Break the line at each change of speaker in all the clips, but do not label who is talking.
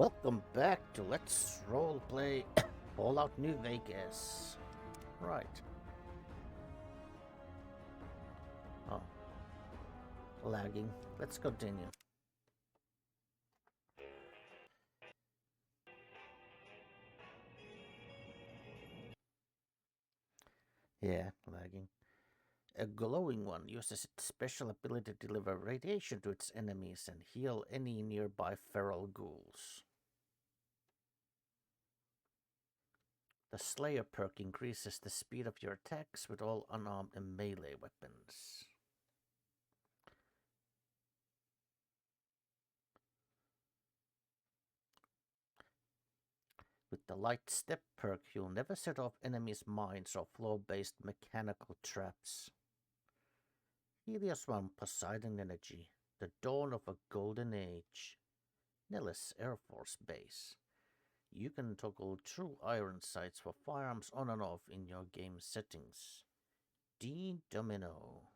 Welcome back to Let's Roleplay Fallout New Vegas. Right. Oh. Lagging. Let's continue. Yeah, lagging. A glowing one uses its special ability to deliver radiation to its enemies and heal any nearby feral ghouls. The Slayer perk increases the speed of your attacks with all unarmed and melee weapons. With the Light Step perk, you'll never set off enemies' mines or flow-based mechanical traps. Helios 1 Poseidon Energy, the dawn of a golden age. Nellis Air Force Base. You can toggle true iron sights for firearms on and off in your game settings. D Domino.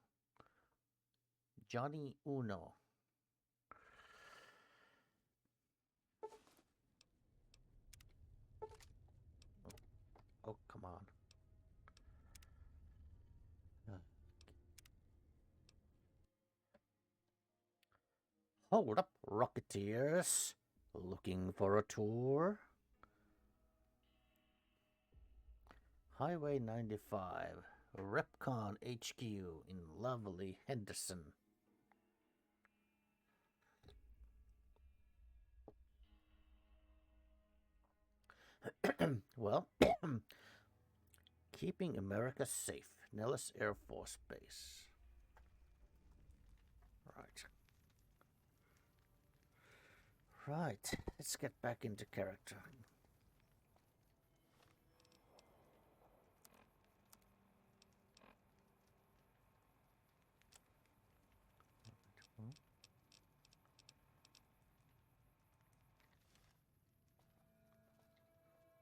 Johnny Uno. Oh, come on. Hold up, Rocketeers. Looking for a tour? Highway 95, Repcon HQ in lovely Henderson. Well, keeping America safe, Nellis Air Force Base. Right, let's get back into character.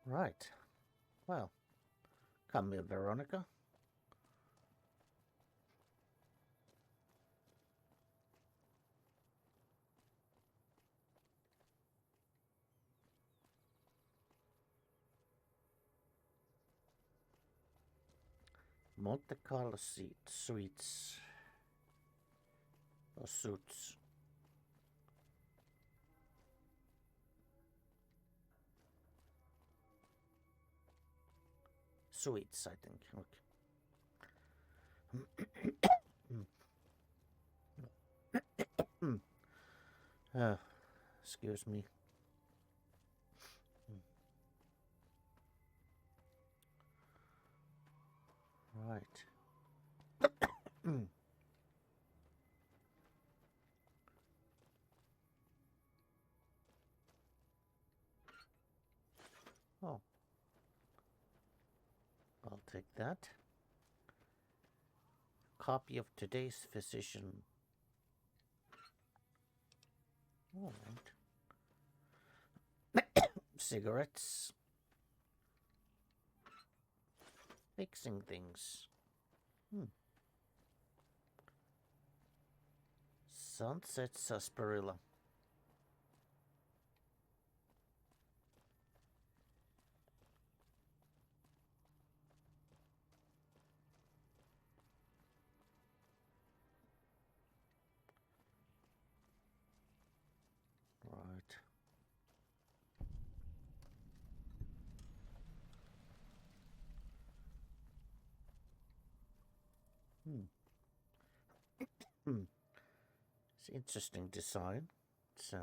Right. Well, come here, Veronica. Monte Carlo suites. Or suits. Suites, I think. Okay. Excuse me. Right. Oh. I'll take that. Copy of today's physician. All right. Cigarettes. Fixing things. Sunset Sarsaparilla. Right. It's interesting design. It's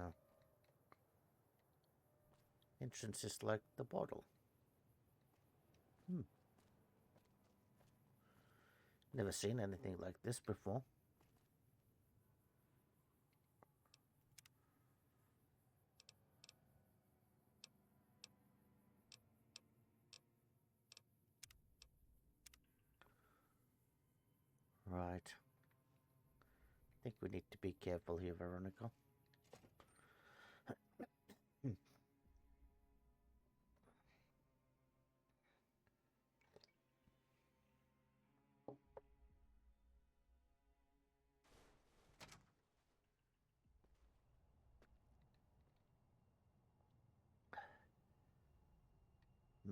entrance is like the bottle. Never seen anything like this before. Right. I think we need to be careful here, Veronica.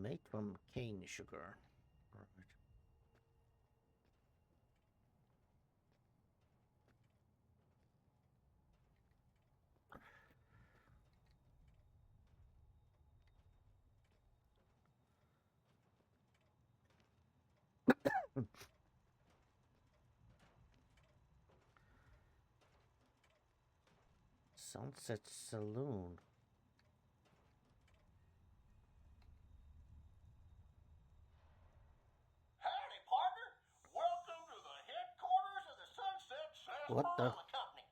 Made from cane sugar. Right. Sunset Saloon.
Howdy, partner. Welcome to the headquarters of the Sunset
What the?
Sarsaparilla Company.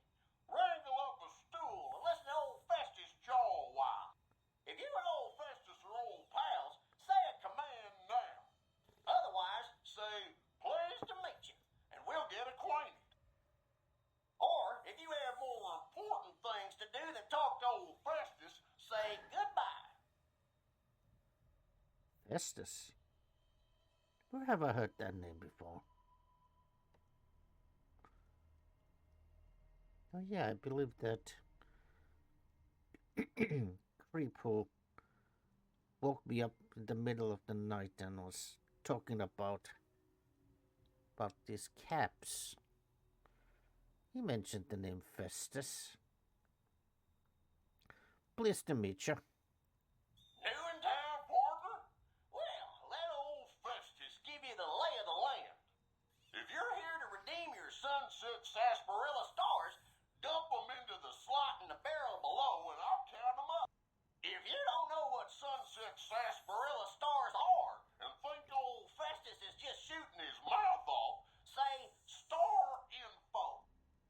Wrangle up a stool and listen to old Festus jaw a while. If you and old Festus are old pals, say a command now. Otherwise, say, pleased to meet you, and we'll get acquainted. Or, if you have more important things to do than talk to old Festus, say goodbye.
Festus. Where have I heard that name before? Oh yeah, I believe that Creepo woke me up in the middle of the night and was talking about these caps. He mentioned the name Festus. Pleased to meet you.
New in town, partner? Well, let old Festus give you the lay of the land. If you're here to redeem your Sunset Sarsaparilla stars, dump them into the slot in the barrel below and I'll count them up. If you don't know what Sunset Sarsaparilla stars are and think old Festus is just shooting his mouth off, say star info.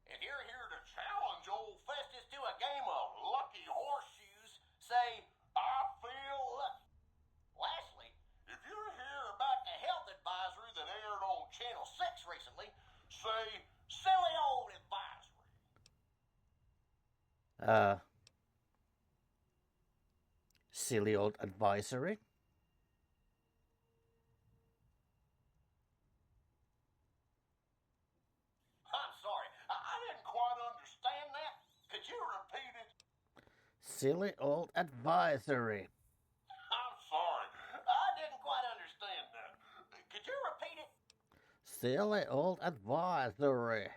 If you're here to challenge old Festus to a game of lucky horseshoes, say I feel lucky. Lastly, if you're here about the health advisory that aired on Channel 6 recently, say silly old advisory.
Silly old advisory.
I'm sorry, I didn't quite understand that. Could you repeat it?
Silly old advisory.
I'm sorry, I didn't quite understand that. Could you repeat it?
Silly old advisory.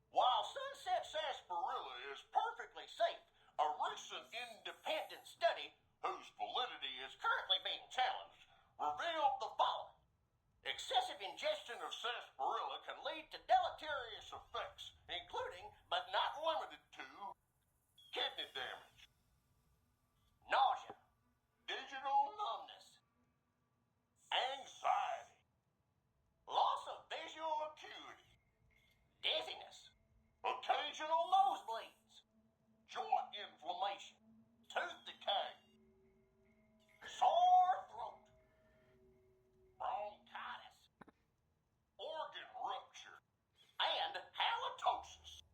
While Sunset Sarsaparilla is perfectly safe, a recent independent study, whose validity is currently being challenged, revealed the following. Excessive ingestion of sarsaparilla can lead to deleterious effects, including, but not limited to, kidney damage, nausea, digital numbness, anxiety, loss of visual acuity, dizziness, occasional nosebleeds, joint inflammation, tooth decay, sore throat, bronchitis, organ rupture, and halitosis.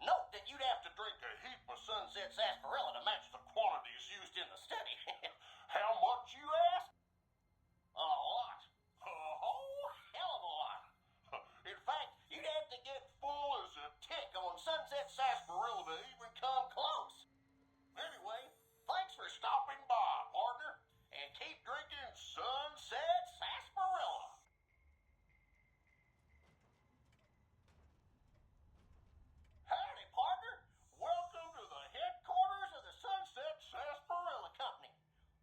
Note that you'd have to drink a heap of Sunset Sarsaparilla to match the quantities used in the study. How much, you ask? A lot. A whole hell of a lot. In fact, you'd have to get full as a tick on Sunset Sarsaparilla to even come close. Anyway, thanks for stopping by, partner, and keep drinking Sunset Sarsaparilla. Howdy, partner. Welcome to the headquarters of the Sunset Sarsaparilla Company.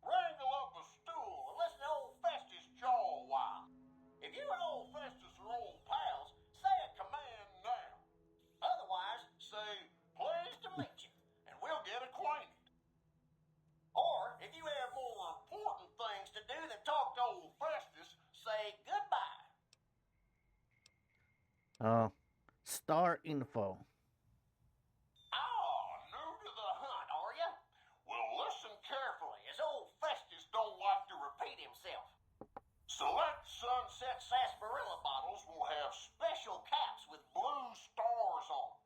Wrangle up a stool and listen to old Festus jaw a while. If you and old Festus are old pals, say a command now. Otherwise, say, pleased to meet you, and we'll get acquainted. Or, if you have more important things to do than talk to old Festus, say goodbye.
Star info.
Oh, new to the hunt, are you? Well, listen carefully, as old Festus don't like to repeat himself. Select Sunset Sarsaparilla bottles will have special caps with blue stars on them.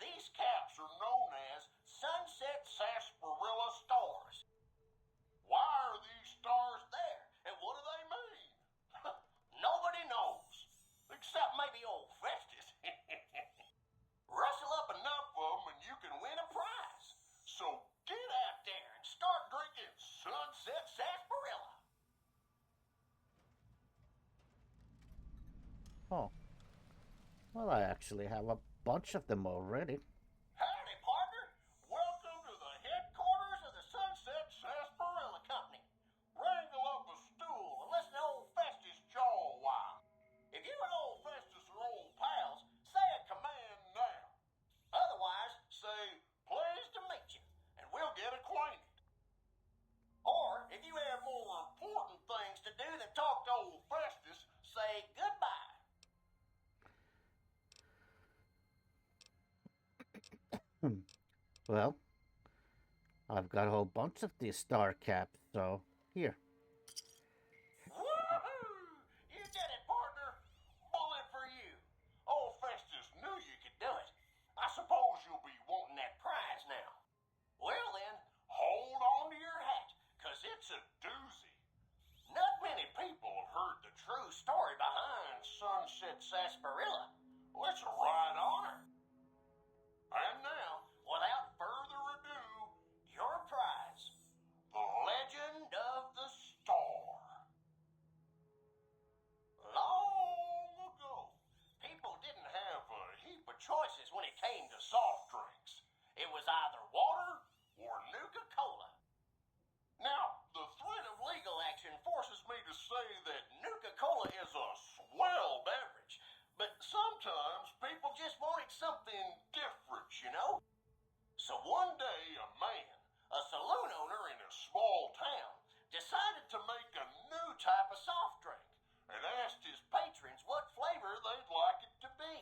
These caps are known as Sunset Sarsaparilla stars. Why are these stars there, and what do they mean? Nobody knows, except maybe old Festus.
Oh, well, I actually have a bunch of them already.
Howdy, partner. Welcome to the headquarters of the Sunset Sarsaparilla Company. Wrangle up a stool and listen to old Festus jaw a while. If you and old Festus are old pals, say a command now. Otherwise, say, pleased to meet you, and we'll get acquainted. Or, if you have more important things to do than talk to old Festus, say goodbye.
Well, I've got a whole bunch of these star caps, so here.
Woohoo! You did it, partner. Bullet for you. Old Festus knew you could do it. I suppose you'll be wanting that prize now. Well then, hold on to your hat, 'cause it's a doozy. Not many people have heard the true story behind Sunset Sarsaparilla. Well, it's a right honor. And now, without further ado, your prize, the Legend of the Star. Long ago, people didn't have a heap of choices when it came to soft drinks. It was either water or Nuka-Cola. Now, the threat of legal action forces me to say that Nuka-Cola is a swell beverage, but sometimes people just wanted something different, you know? So one day, a man, a saloon owner in a small town, decided to make a new type of soft drink and asked his patrons what flavor they'd like it to be.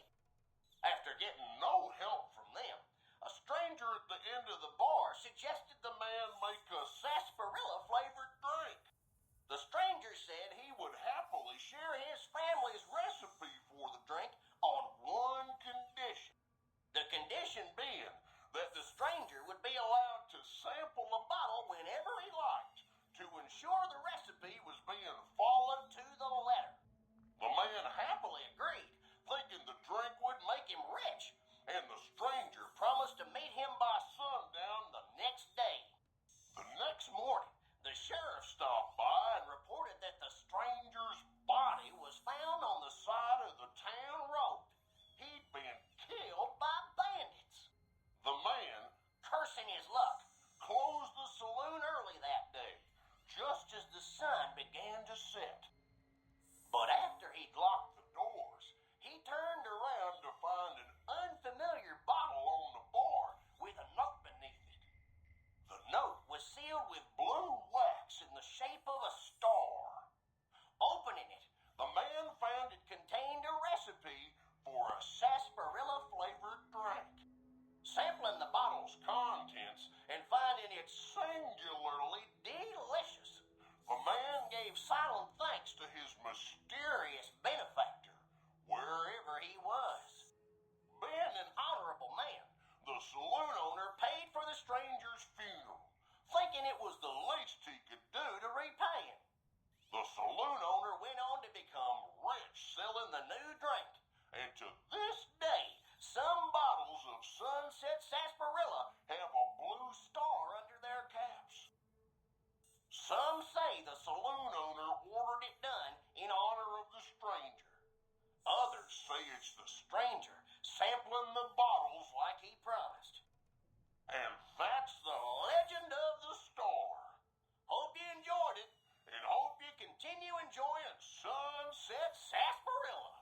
After getting no help from them, a stranger at the end of the bar suggested the man make a sarsaparilla-flavored drink. The stranger said he would happily share his family's recipe for the drink on one condition. The condition being that the stranger would be allowed to sample a bottle whenever he liked to ensure the recipe was being followed to the letter. The man happily agreed, thinking the drink would make him rich, and the stranger promised to meet him by sundown the next day. The next morning, the sheriff stopped by and reported that the stranger's body was found on the side of the town road. He'd been killed by bandits. The man, cursing his luck, closed the saloon early that day, just as the sun began to set. But after he'd locked the doors, he turned around to find an unfamiliar bottle on the bar with a note beneath it. The note was sealed with blue wax in the shape of a star. Opening it, the man found it contained a recipe for a sarsaparilla-flavored drink. Sampling the bottle's contents and finding it singularly delicious, the man gave silent thanks to his mysterious benefactor, wherever he was. Being an honorable man, the saloon owner paid for the stranger's funeral, thinking it was the least he could do to repay him. The saloon owner went on to become rich selling the new drink, and to this day, some bottles of Sunset Sarsaparilla have a blue star under their caps. Some say the saloon owner ordered it done in honor of the stranger. Others say it's the stranger sampling the bottles like he promised. And that's the legend of the star. Hope you enjoyed it, and hope you continue enjoying Sunset Sarsaparilla.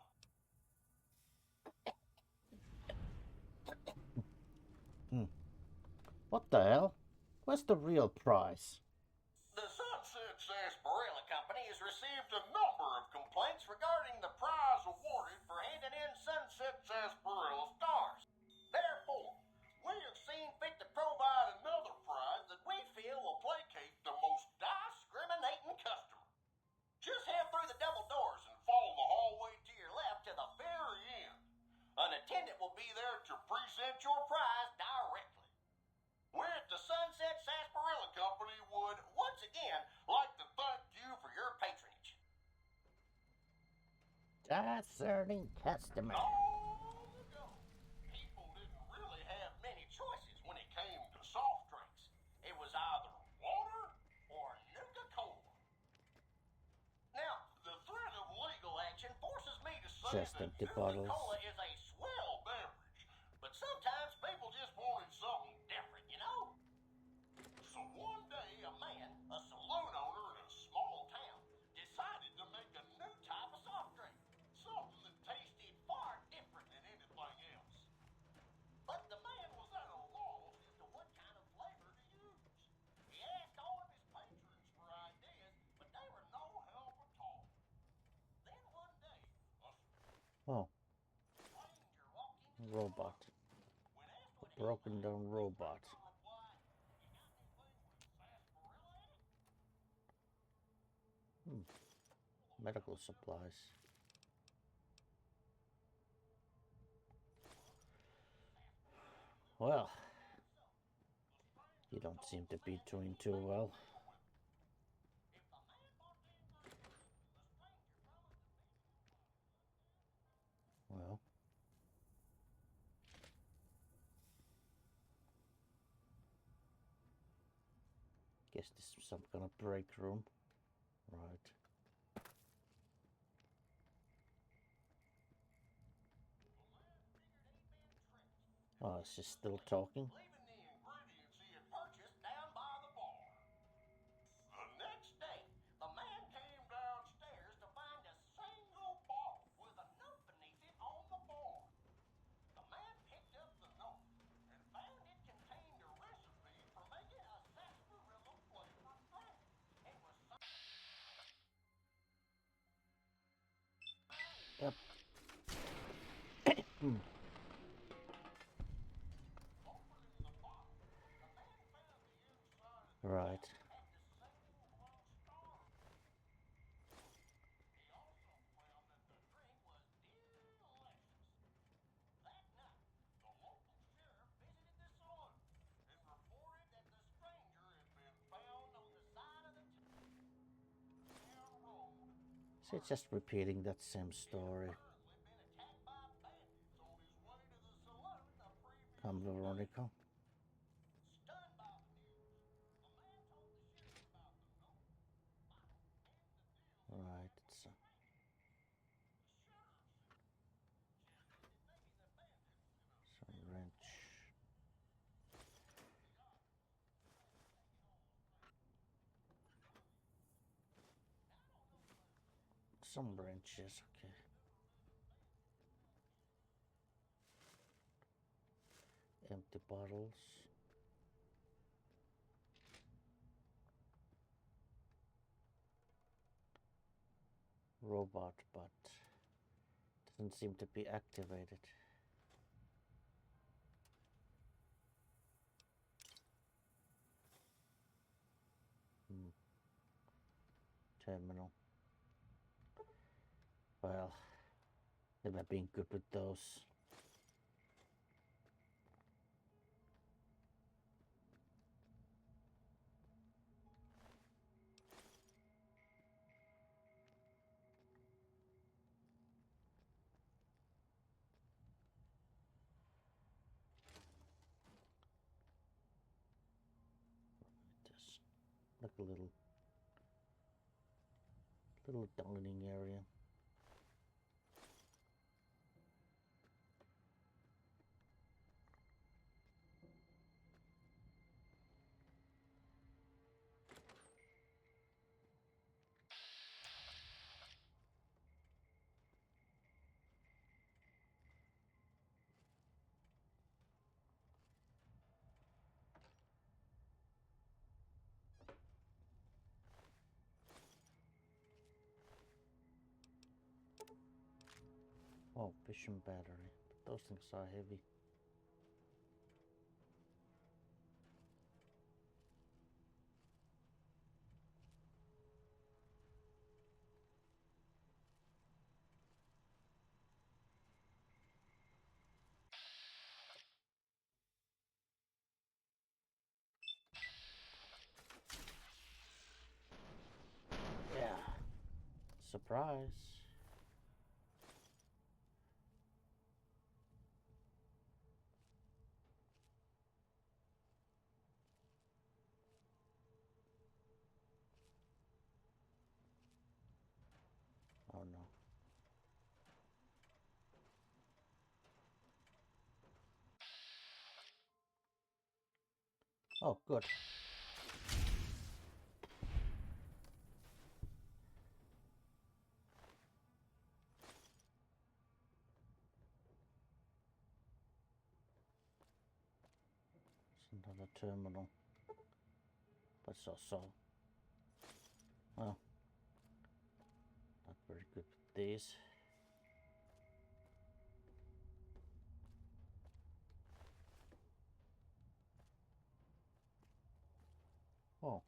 What the hell? Where's the real prize?
The Sunset Sarsaparilla Company has received a number of complaints regarding the prize awarded for handing in Sunset Sarsaparilla stars. Therefore, we have seen fit to provide another prize that we feel will placate the most discriminating customer. Just head through the double doors and follow the hallway to your left to the very end. An attendant will be there to present your prize directly. We at the Sunset Sarsaparilla Company would, once again, like to thank you for your patronage.
Discerning customer.
Long ago, people didn't really have many choices when it came to soft drinks. It was either water or Nuka-Cola. Now, the threat of legal action forces me to say
Just
a
empty
truly
bottles.
cola is a swell beverage, but sometimes people just wanted something different, you know? So one day, a man, a saloon owner in a small town, decided to make a new type of soft drink. Something that tasted far different than anything else. But the man was at a loss as to what kind of flavor to use. He asked all of his patrons for ideas, but they were no help at all. Then one day, a
Oh,
stranger walked into the
robot.
saloon. When asked what he
Broken
liked,
down
the
robot.
stranger replied, "You got anything with sarsaparilla in it?"
Medical supplies. Well, you don't seem to be doing too well.
If the man bought the ingredients, the stranger promised to feed him a bottle.
Well, guess this is some kind of break room. Right. Oh, is she still talking?
Leaving the ingredients he had purchased down by the bar. The next day, the man came downstairs to find a single bottle with a note beneath it on the bar. The man picked up the note and found it contained a recipe for making a sarsaparilla flavored drink. It was
Yep.
opening the bottle. The man found the inside of the
Right.
cap had the same glow star. He also found that the drink was delicious. That night, the local sheriff visited the saloon and reported that the stranger had been found on the side of the town road.
So it's just repeating that same story.
Apparently been attacked by bandits on his way to the saloon the previous
I'm
day.
Veronica.
Stunned by the news, the man told the sheriff about the note, bottle, and the deal.
Right. It's
The sheriff suggested that maybe the bandits,
some wrench. Some wrenches. Okay. Empty bottles. Robot, but doesn't seem to be activated. Terminal. Well, never been good with those. Just like a little dining area. Oh, vision battery. But those things are heavy. Yeah. Surprise. Oh no. Oh, good. It's another terminal. But so. Well, not very good with these. Oh.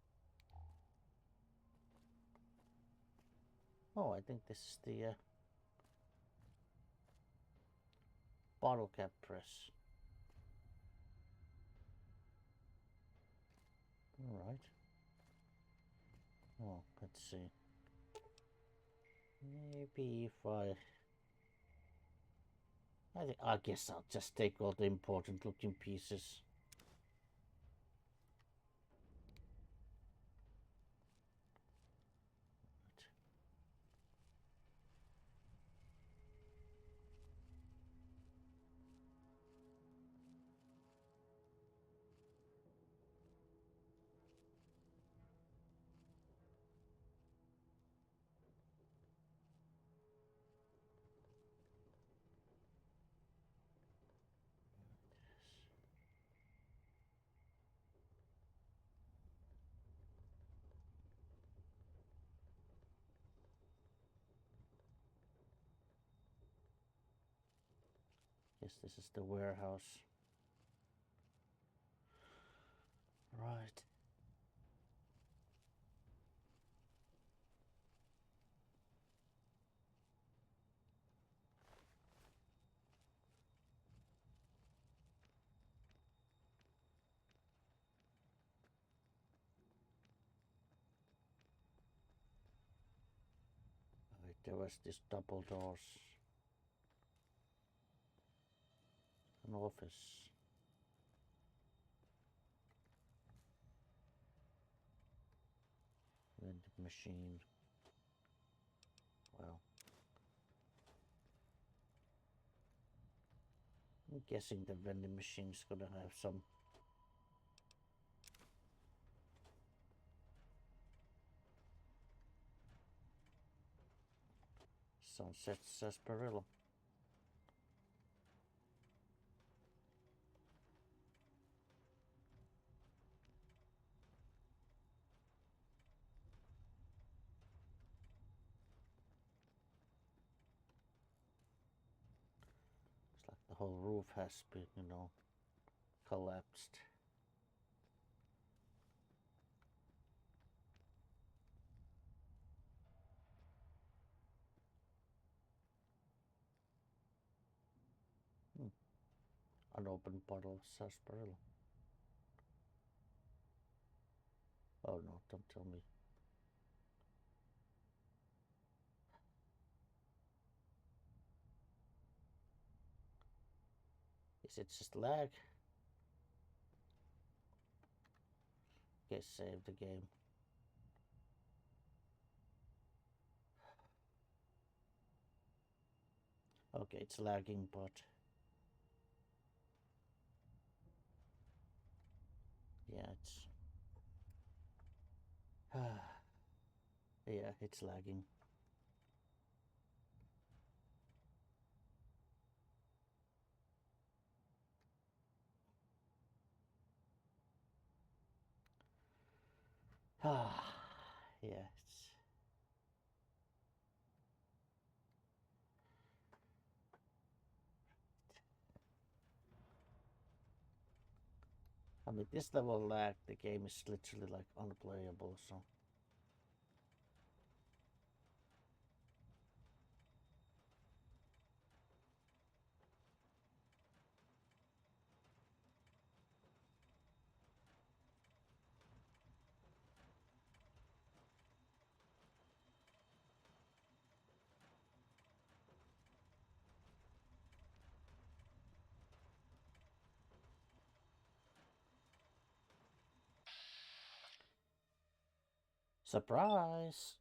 Oh, I think this is the bottle cap press. All right. Oh, let's see. Maybe if I guess I'll just take all the important looking pieces. Guess this is the warehouse. Right. Right, there was this double doors. An office. Vending machine. Well, I'm guessing the vending machine's gonna have some Sunset Sarsaparilla. It's like the whole roof has been, collapsed. Unopened bottle of sarsaparilla. Oh no, don't tell me. Is it just lag? Okay, save the game. Okay, it's lagging, but yeah, it's yeah, it's lagging. Yeah, it's I mean, this level of lag, the game is literally like unplayable, so. Surprise!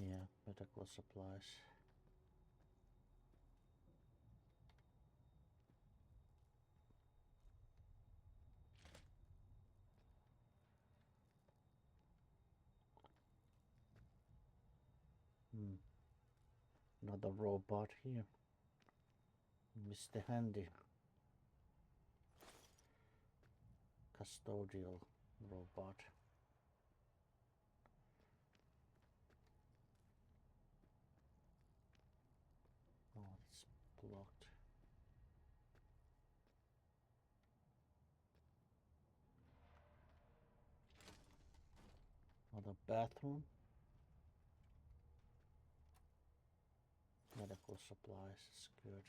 Yeah, medical supplies. Another robot here. Mr. Handy. Custodial robot. Oh, it's blocked. Another bathroom. Medical supplies is good.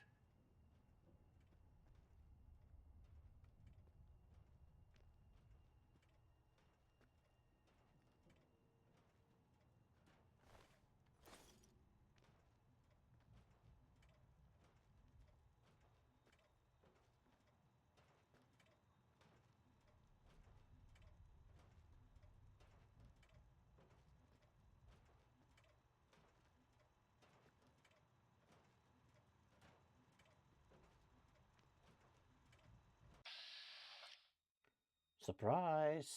Surprise!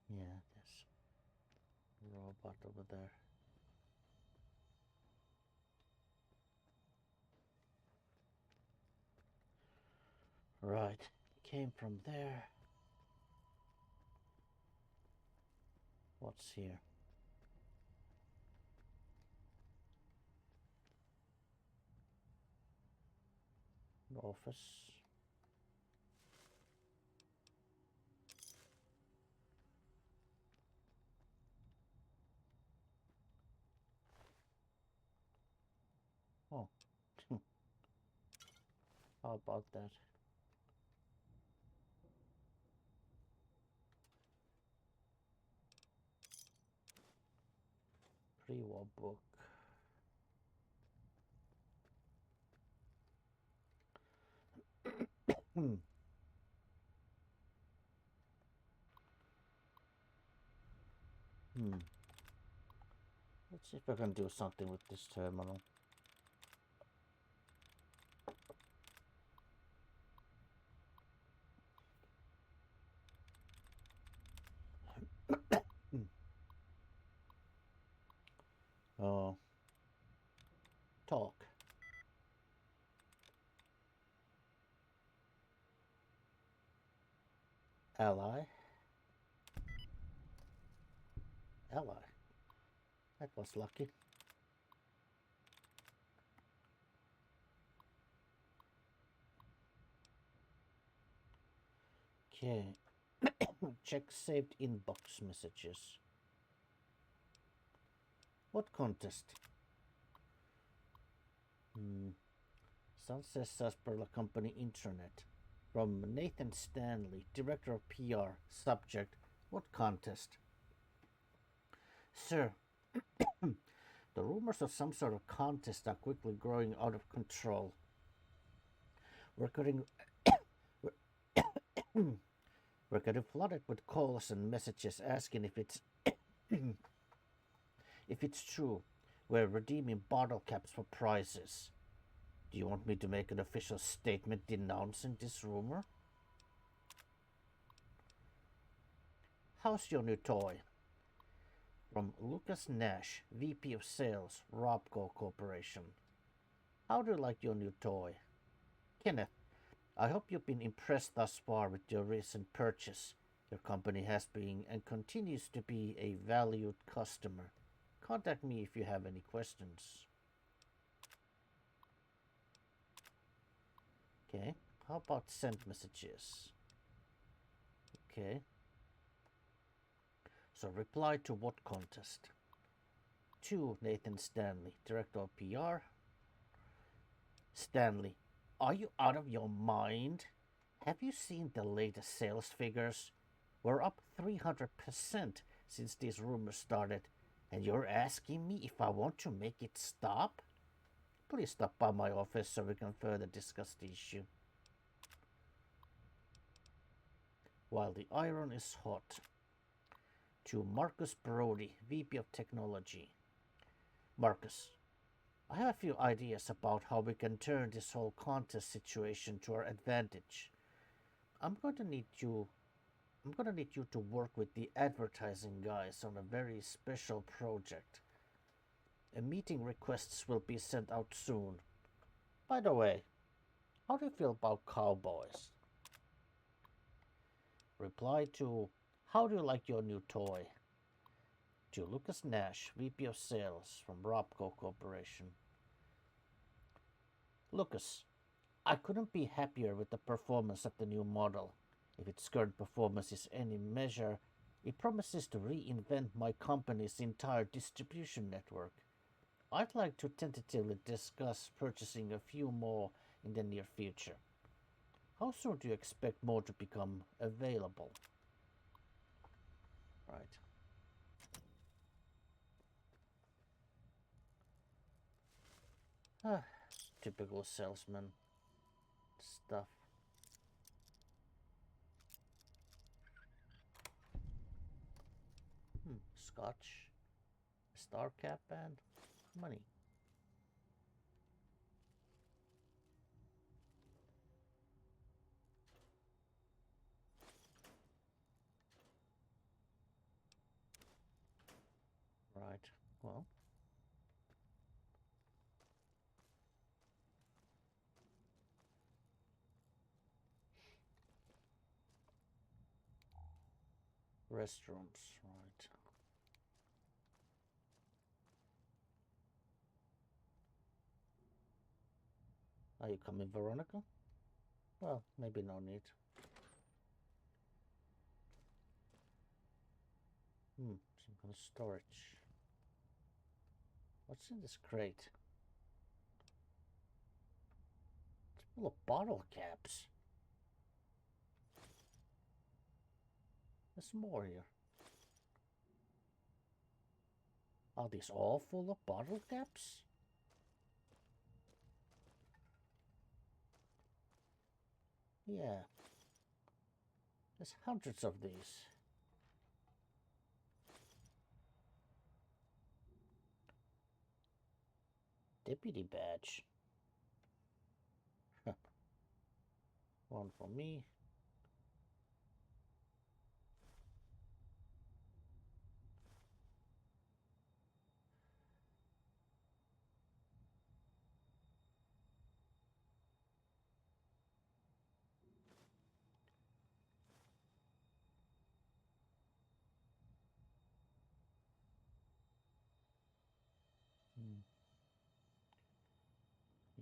Yeah, there's a robot over there. Right, came from there. What's here? An office. Oh, how about that? Pre-war book. Hmm. Let's see if I can do something with this terminal. Oh, talk. Ally. Ally. That was lucky. Okay. Check saved inbox messages. What contest? Sunset Sarsaparilla Company Intranet. From Nathan Stanley, Director of PR. Subject: what contest? Sir, the rumors of some sort of contest are quickly growing out of control. We're getting we're getting flooded with calls and messages asking if it's if it's true. We're redeeming bottle caps for prizes. Do you want me to make an official statement denouncing this rumor? How's your new toy? From Lucas Nash, VP of Sales, Robco Corporation. How do you like your new toy? Kenneth, I hope you've been impressed thus far with your recent purchase. Your company has been and continues to be a valued customer. Contact me if you have any questions. Okay, how about send messages? Okay. So reply to what contest? To Nathan Stanley, Director of PR. Stanley, are you out of your mind? Have you seen the latest sales figures? We're up 300% since these rumors started, and you're asking me if I want to make it stop? Please stop by my office so we can further discuss the issue. While the iron is hot. To Marcus Brody, VP of Technology. Marcus, I have a few ideas about how we can turn this whole contest situation to our advantage. I'm gonna need you to work with the advertising guys on a very special project. A meeting requests will be sent out soon. By the way, how do you feel about cowboys? Reply to, how do you like your new toy? To Lucas Nash, VP of Sales from Robco Corporation. Lucas, I couldn't be happier with the performance of the new model. If its current performance is any measure, it promises to reinvent my company's entire distribution network. I'd like to tentatively discuss purchasing a few more in the near future. How soon do you expect more to become available? Right. Typical salesman stuff. Scotch, star cap, and money. Right, well. Restaurants, right. Are you coming, Veronica? Well, maybe no need. Some kind of storage. What's in this crate? It's full of bottle caps. There's more here. Are these all full of bottle caps? Yeah. There's hundreds of these. Deputy badge. One for me.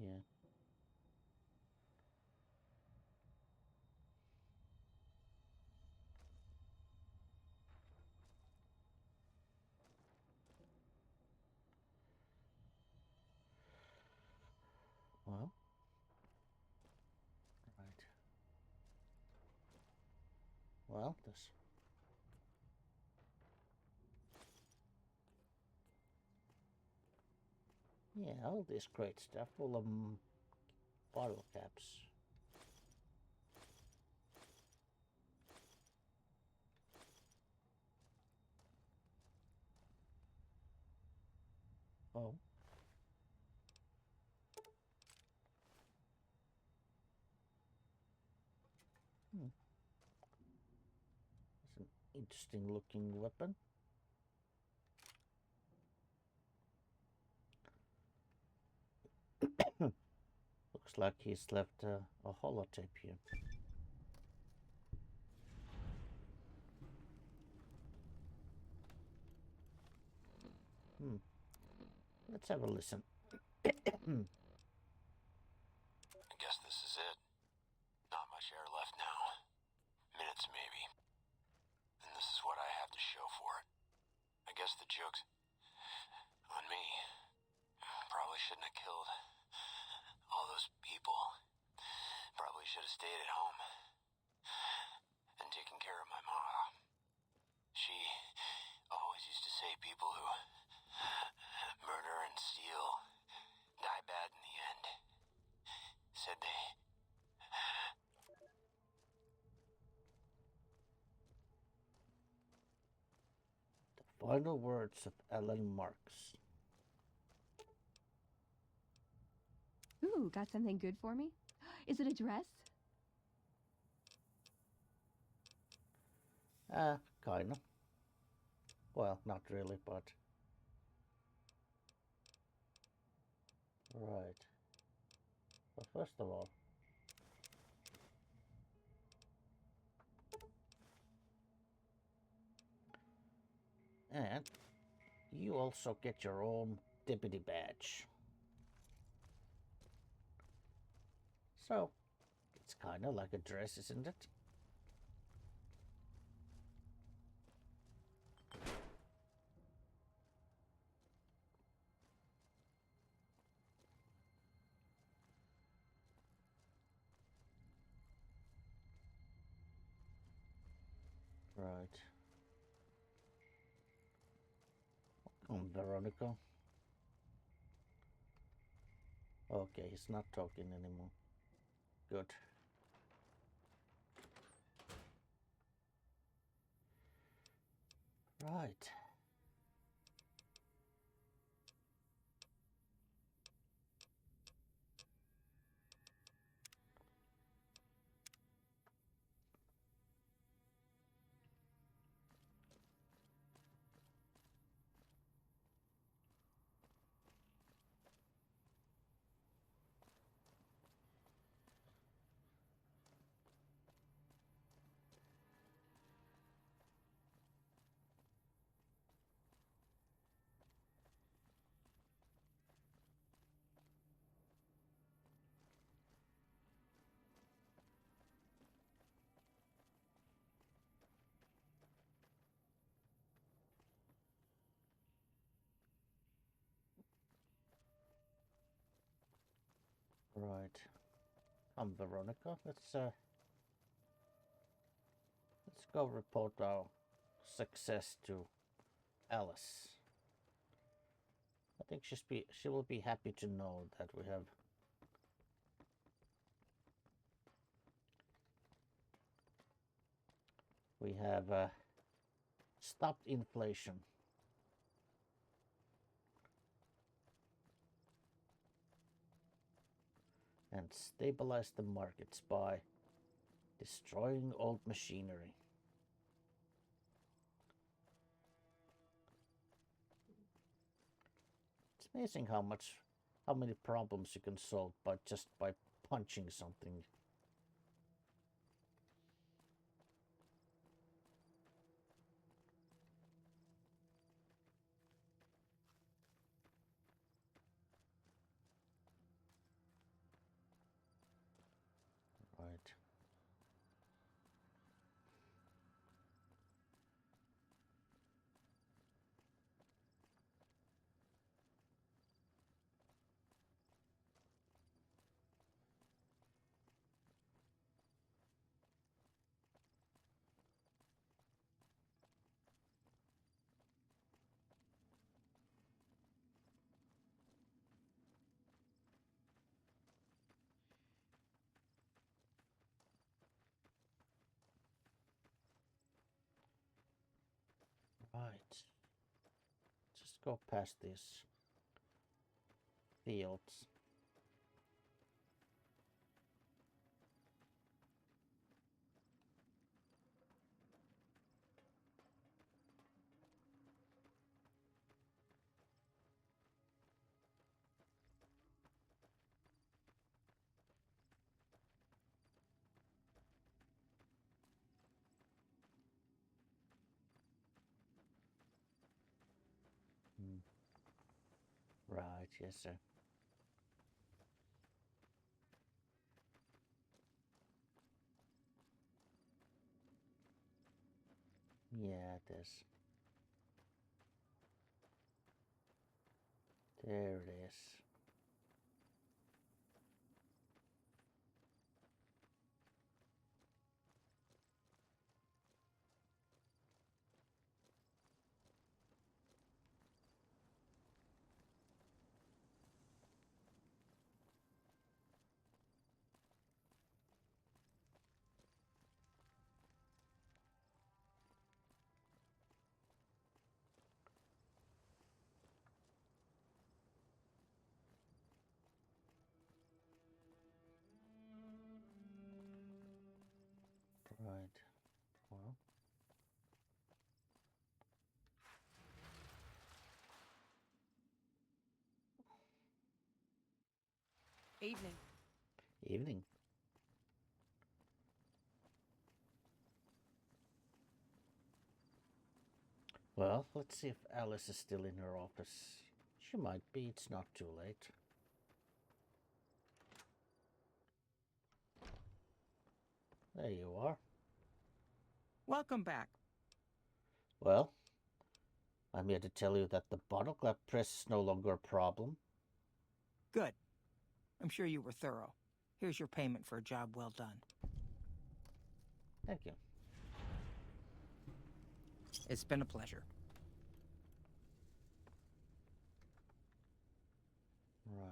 Yeah. Well. Right. Well, this. Yeah, all this great stuff full of bottle caps. Oh. It's an interesting looking weapon. Looks like he's left a holotape here. Let's have a listen.
I guess this is it. Not much air left now. Minutes, maybe. And this is what I have to show for it. I guess the joke's on me. Probably shouldn't have killed all those people. Probably should have stayed at home and taken care of my mom.
Final words of Ellen Marks.
Ooh, got something good for me? Is it a dress?
Kinda. Well, not really, but... Right. Well, first of all... And you also get your own deputy badge. So, it's kind of like a dress, isn't it? Right. Veronica. Okay, he's not talking anymore. Good. Right. Right. I'm Veronica. Let's go report our success to Alice. I think she will be happy to know that we have stopped inflation. And stabilized the markets by destroying old machinery. It's amazing how many problems you can solve just by punching something. Right. Right. Just go past these fields. Right, yes, sir. Yeah, it is. There it is.
Evening.
Evening. Well, let's see if Alice is still in her office. She might be, it's not too late. There you are.
Welcome back.
Well, I'm here to tell you that the bottle cap press is no longer a problem.
Good. I'm sure you were thorough. Here's your payment for a job well done.
Thank you.
It's been a pleasure.
Right.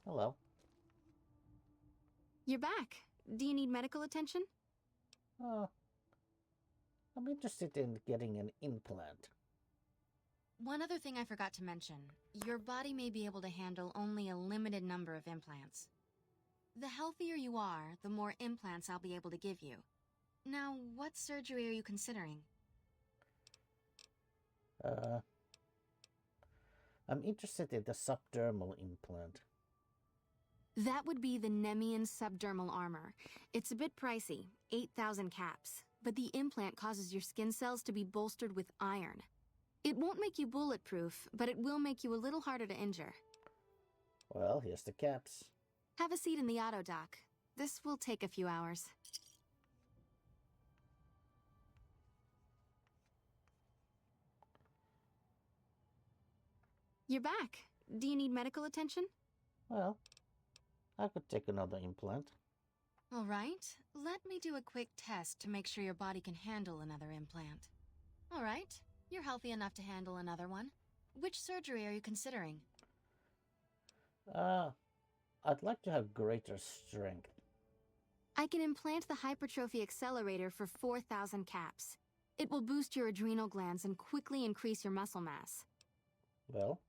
Hello.
You're back. Do you need medical attention?
I'm interested in getting an implant.
One other thing I forgot to mention. Your body may be able to handle only a limited number of implants. The healthier you are, the more implants I'll be able to give you. Now, what surgery are you considering?
I'm interested in the subdermal implant.
That would be the Nemean subdermal armor. It's a bit pricey, 8,000 caps, but the implant causes your skin cells to be bolstered with iron. It won't make you bulletproof, but it will make you a little harder to injure.
Well, here's the caps.
Have a seat in the auto dock. This will take a few hours. You're back. Do you need medical attention?
Well, I could take another implant.
All right. Let me do a quick test to make sure your body can handle another implant. All right. You're healthy enough to handle another one. Which surgery are you considering?
I'd like to have greater strength.
I can implant the hypertrophy accelerator for 4,000 caps. It will boost your adrenal glands and quickly increase your muscle mass.
Well,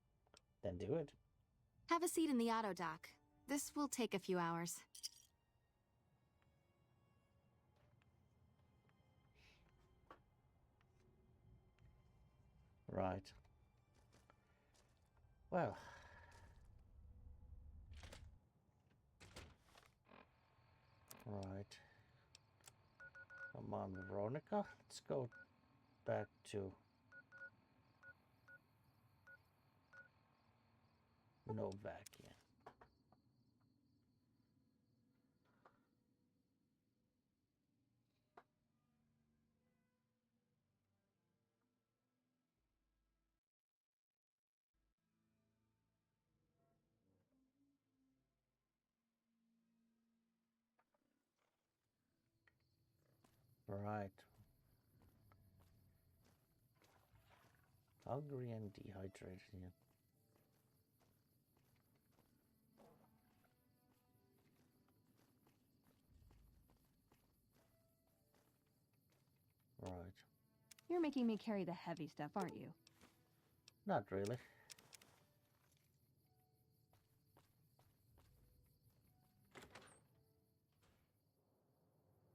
then do it.
Have a seat in the auto dock. This will take a few hours.
Right. Well. Right. Come on, Veronica. Let's go back to Novakia. Right. Hungry and dehydrated. Yeah. Right.
You're making me carry the heavy stuff, aren't you?
Not really.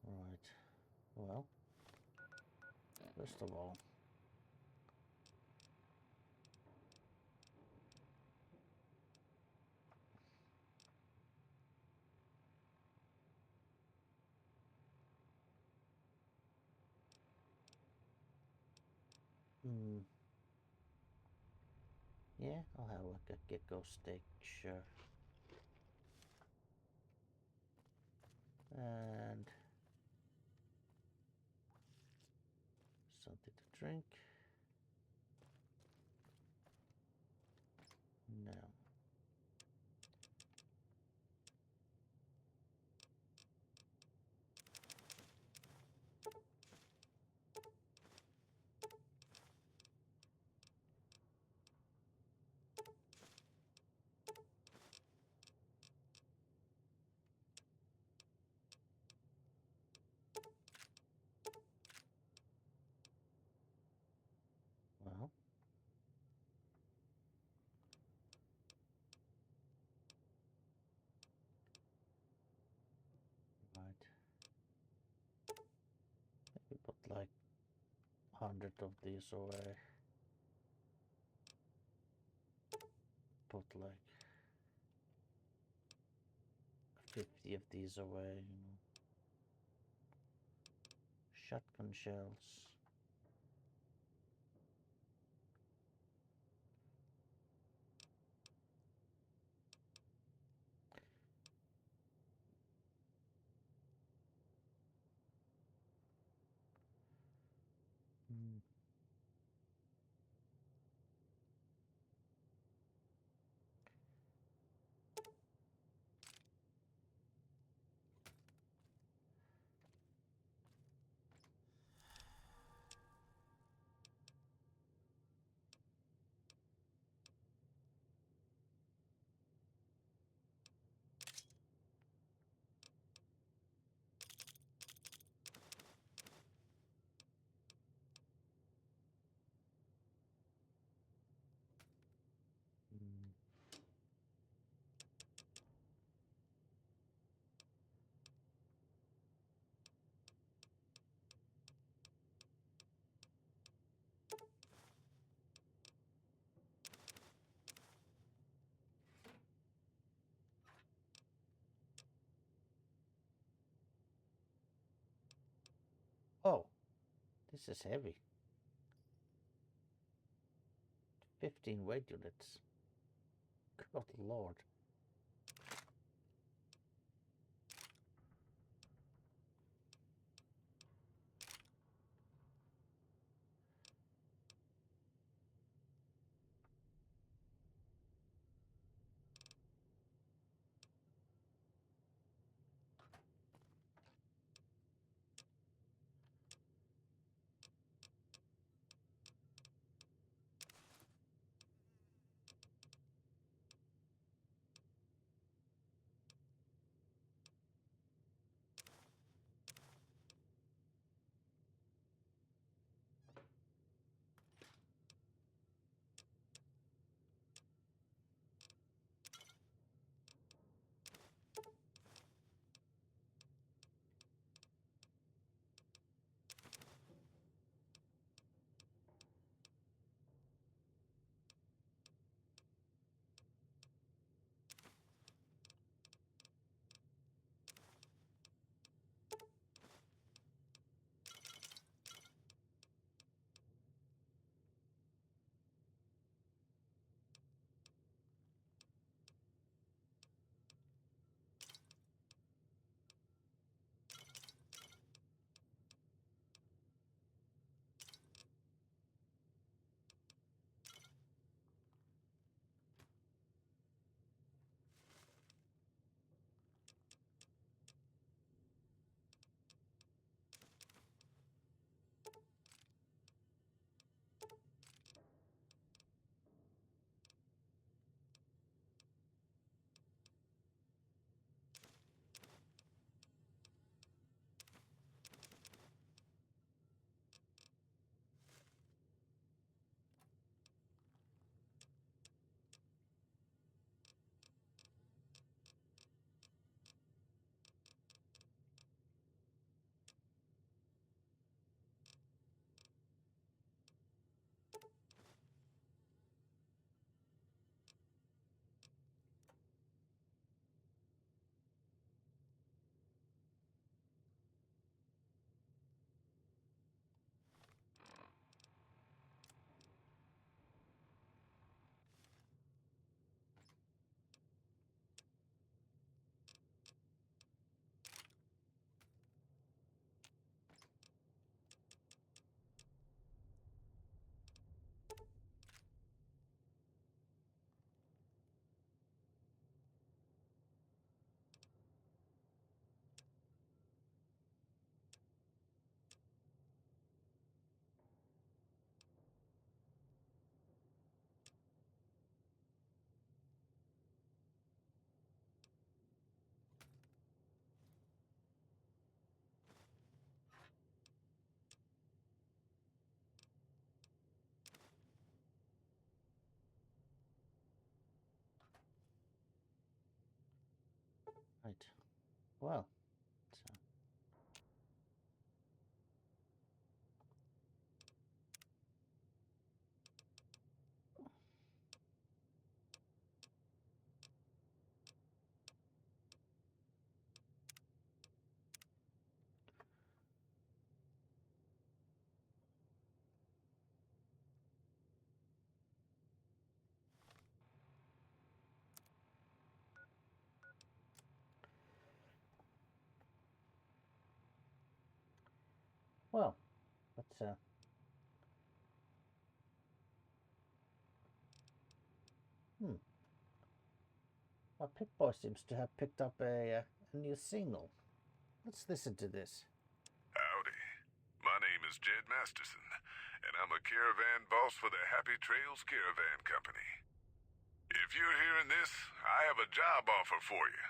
Right. Well, first of all, yeah, I'll have like a gecko steak, sure. And something to drink. No. 100 of these away. Put like 50 of these away, you know. Shotgun shells. Hmm. Hmm. Oh, this is heavy. 15 weight units. Good lord. Right. Well, so Well, let's our Pip-Boy seems to have picked up a new single. Let's listen to this.
Howdy. My name is Jed Masterson, and I'm a caravan boss for the Happy Trails Caravan Company. If you're hearing this, I have a job offer for you.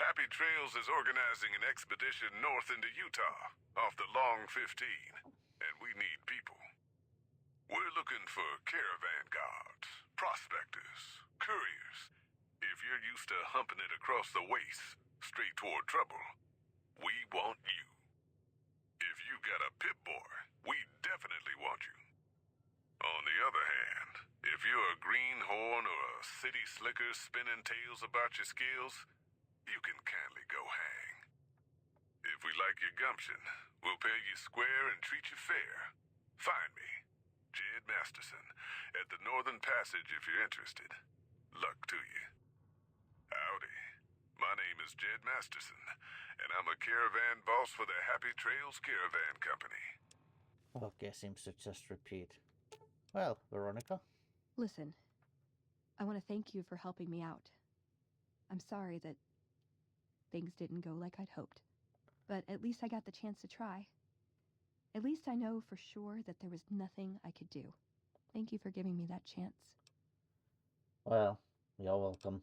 Happy Trails is organizing an expedition north into Utah, off the Long 15, and we need people. We're looking for caravan guards, prospectors, couriers. If you're used to humping it across the waste, straight toward trouble, we want you. If you got a Pip-Boy, we definitely want you. On the other hand, if you're a greenhorn or a city slicker spinning tales about your skills, you can kindly go hang. If we like your gumption, we'll pay you square and treat you fair. Find me, Jed Masterson, at the Northern Passage if you're interested. Luck to you. Howdy. My name is Jed Masterson, and I'm a caravan boss for the Happy Trails Caravan Company.
Okay, seems to just repeat. Well, Veronica.
Listen, I want to thank you for helping me out. I'm sorry that things didn't go like I'd hoped, but at least I got the chance to try. At least I know for sure that there was nothing I could do. Thank you for giving me that chance.
Well, you're welcome.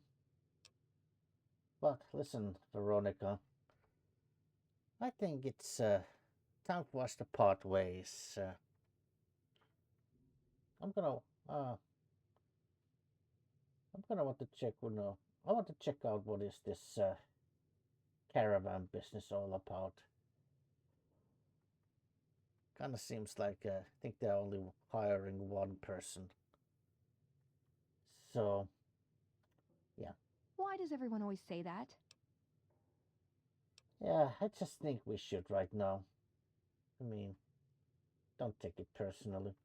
But listen, Veronica, I think it's time for us to part ways. I'm gonna want to check. No, I want to check out what is this caravan business all about. Kind of seems like I think they're only hiring one person. So, yeah.
Why does everyone always say that?
Yeah, I just think we should right now. I mean, don't take it personally.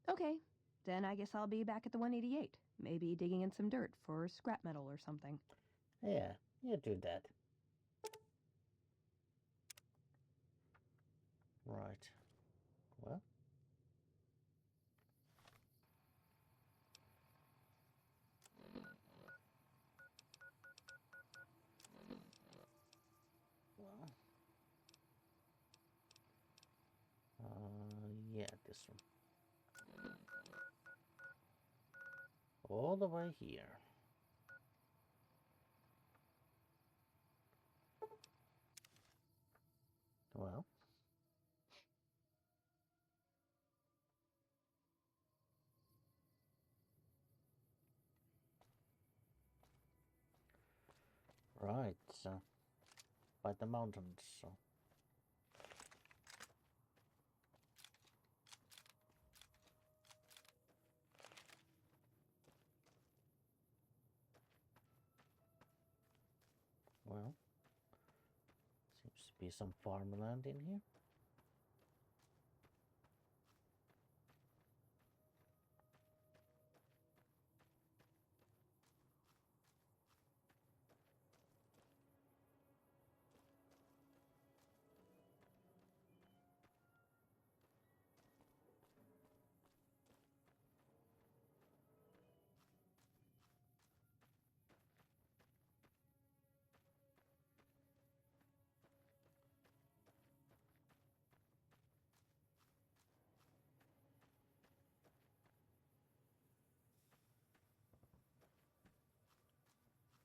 Okay, then I guess I'll be back at the 188. Maybe digging in some dirt for scrap metal or something.
Yeah, you do that. Right. Well. Well. Yeah, this one. All the way here. Well. Right, so by the mountains, so. Well, seems to be some farmland in here.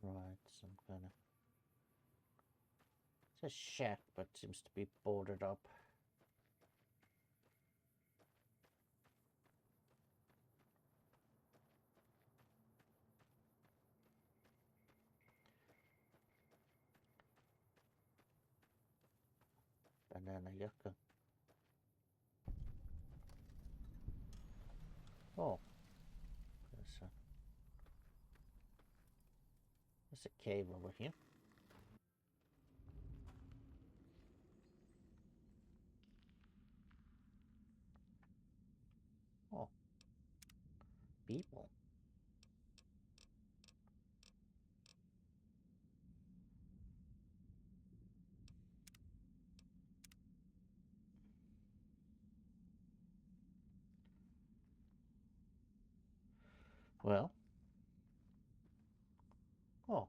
Right, some kind of. It's a shack, but seems to be boarded up. Banana yucca. Oh, there's a cave over here. Oh, people. Well. Oh,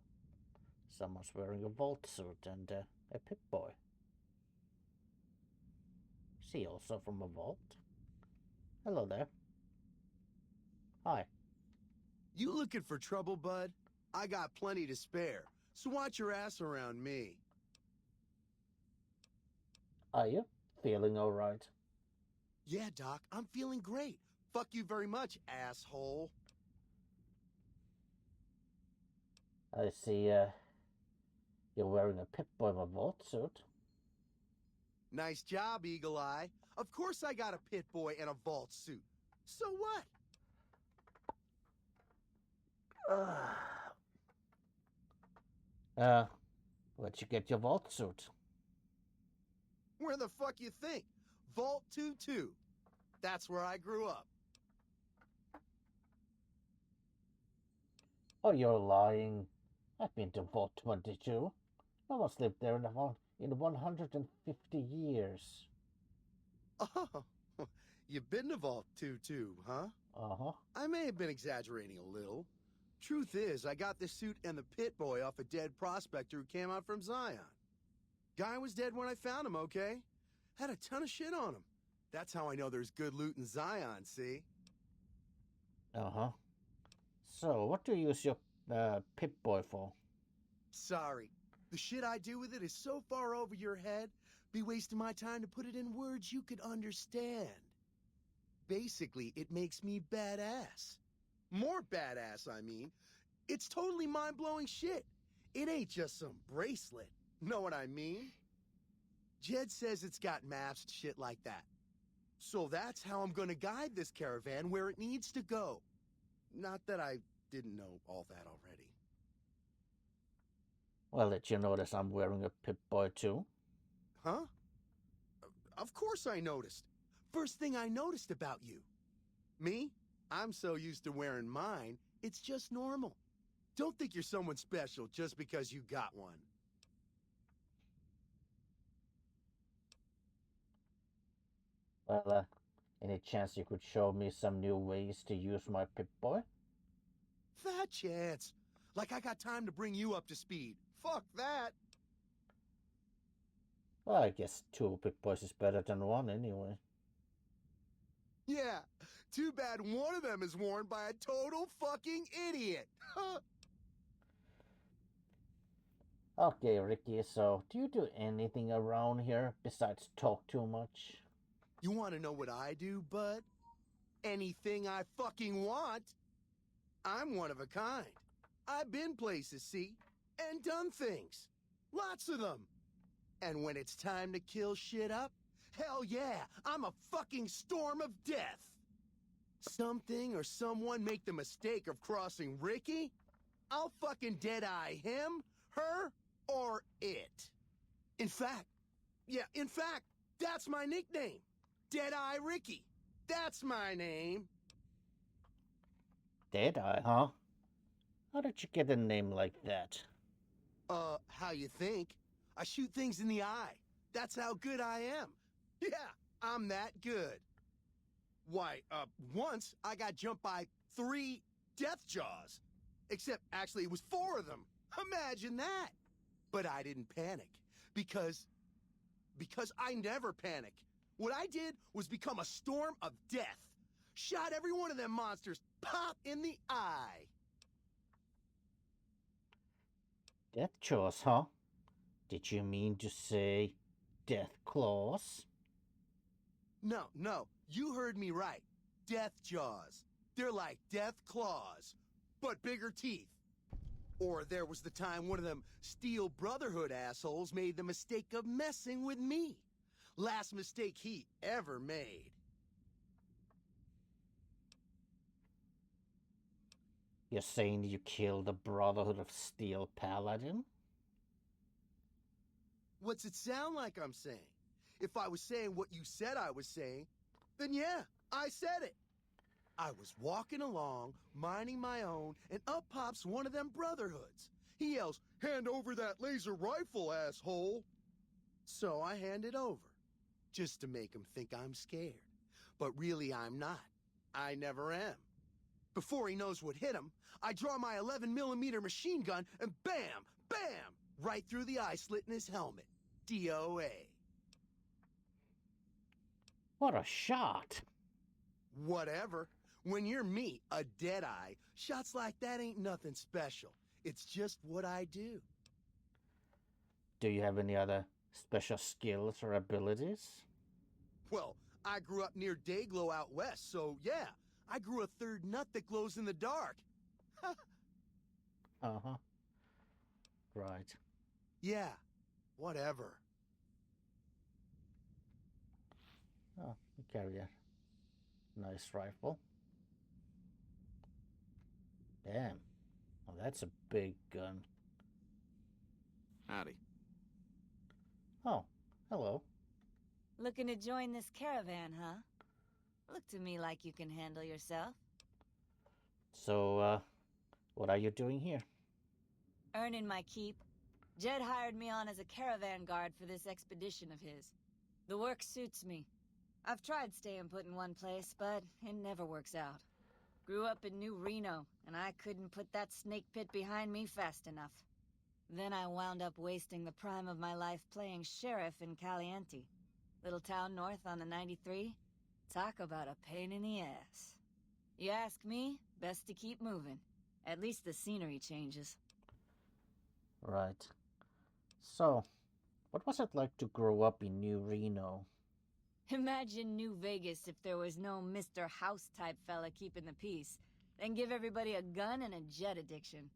someone's wearing a vault suit and a Pip-Boy. Is he also from a vault? Hello there. Hi.
You looking for trouble, bud? I got plenty to spare, so watch your ass around me.
Are you feeling alright?
Yeah, Doc, I'm feeling great. Fuck you very much, asshole.
I see, you're wearing a Pip-Boy of a vault suit.
Nice job, Eagle Eye. Of course I got a pit boy and a vault suit. So what?
Where'd you get your vault suit?
Where the fuck you think? Vault 22. That's where I grew up.
Oh, you're lying. I've been to Vault 22. No one's lived there in 150 years.
Oh, you've been to Vault 22, huh?
Uh-huh.
I may have been exaggerating a little. Truth is, I got this suit and the pit boy off a dead prospector who came out from Zion. Guy was dead when I found him, okay? Had a ton of shit on him. That's how I know there's good loot in Zion, see?
Uh-huh. So, what do you use your Pip-Boy for?
Sorry. The shit I do with it is so far over your head, be wasting my time to put it in words you could understand. Basically, it makes me badass. More badass, I mean. It's totally mind-blowing shit. It ain't just some bracelet. Know what I mean? Jed says it's got maps, shit like that. So that's how I'm gonna guide this caravan where it needs to go. Not that I didn't know all that already.
Well, did you notice I'm wearing a Pip-Boy too?
Huh? Of course I noticed. First thing I noticed about you. Me? I'm so used to wearing mine, it's just normal. Don't think you're someone special just because you got one.
Well, any chance you could show me some new ways to use my Pip-Boy?
Fat chance. Like I got time to bring you up to speed. Fuck that.
Well, I guess 2 Pip-Boys is better than 1 anyway.
Yeah, too bad one of them is worn by a total fucking idiot.
Okay, Ricky, so do you do anything around here besides talk too much?
You want to know what I do, bud? Anything I fucking want. I'm one of a kind. I've been places, see, and done things. Lots of them. And when it's time to kill shit up, hell yeah, I'm a fucking storm of death. Something or someone make the mistake of crossing Ricky, I'll fucking dead-eye him, her, or it. In fact, that's my nickname. Dead-Eye Ricky. That's my name.
Dead-Eye, huh? How did you get a name like that?
How you think? I shoot things in the eye. That's how good I am. Yeah, I'm that good. Why, once I got jumped by 3 death jaws. Except, actually, it was 4 of them. Imagine that. But I didn't panic. Because I never panic. What I did was become a storm of death. Shot every one of them monsters pop in the eye.
Death jaws, huh? Did you mean to say death claws?
No, you heard me right. Death jaws. They're like death claws, but bigger teeth. Or there was the time one of them Steel Brotherhood assholes made the mistake of messing with me. Last mistake he ever made.
You're saying you killed the Brotherhood of Steel Paladin?
What's it sound like I'm saying? If I was saying what you said I was saying, then yeah, I said it. I was walking along, minding my own, and up pops one of them Brotherhoods. He yells, "Hand over that laser rifle, asshole!" So I hand it over, just to make him think I'm scared. But really I'm not. I never am. Before he knows what hit him, I draw my 11mm machine gun and bam, bam, right through the eye slit in his helmet. DOA.
What a shot!
Whatever. When you're me, a deadeye, shots like that ain't nothing special. It's just what I do.
Do you have any other special skills or abilities?
Well, I grew up near Dayglow out west, so yeah, I grew a third nut that glows in the dark.
Uh-huh. Right.
Yeah, whatever.
Oh, you carry a nice rifle. Damn. Well, that's a big gun.
Howdy.
Oh, hello.
Looking to join this caravan, huh? Look to me like you can handle yourself.
So, what are you doing here?
Earning my keep. Jed hired me on as a caravan guard for this expedition of his. The work suits me. I've tried staying put in one place, but it never works out. Grew up in New Reno, and I couldn't put that snake pit behind me fast enough. Then I wound up wasting the prime of my life playing sheriff in Caliente. Little town north on the 93. Talk about a pain in the ass. You ask me, best to keep moving. At least the scenery changes.
Right. So, what was it like to grow up in New Reno?
Imagine New Vegas if there was no Mr. House-type fella keeping the peace. Then give everybody a gun and a jet addiction.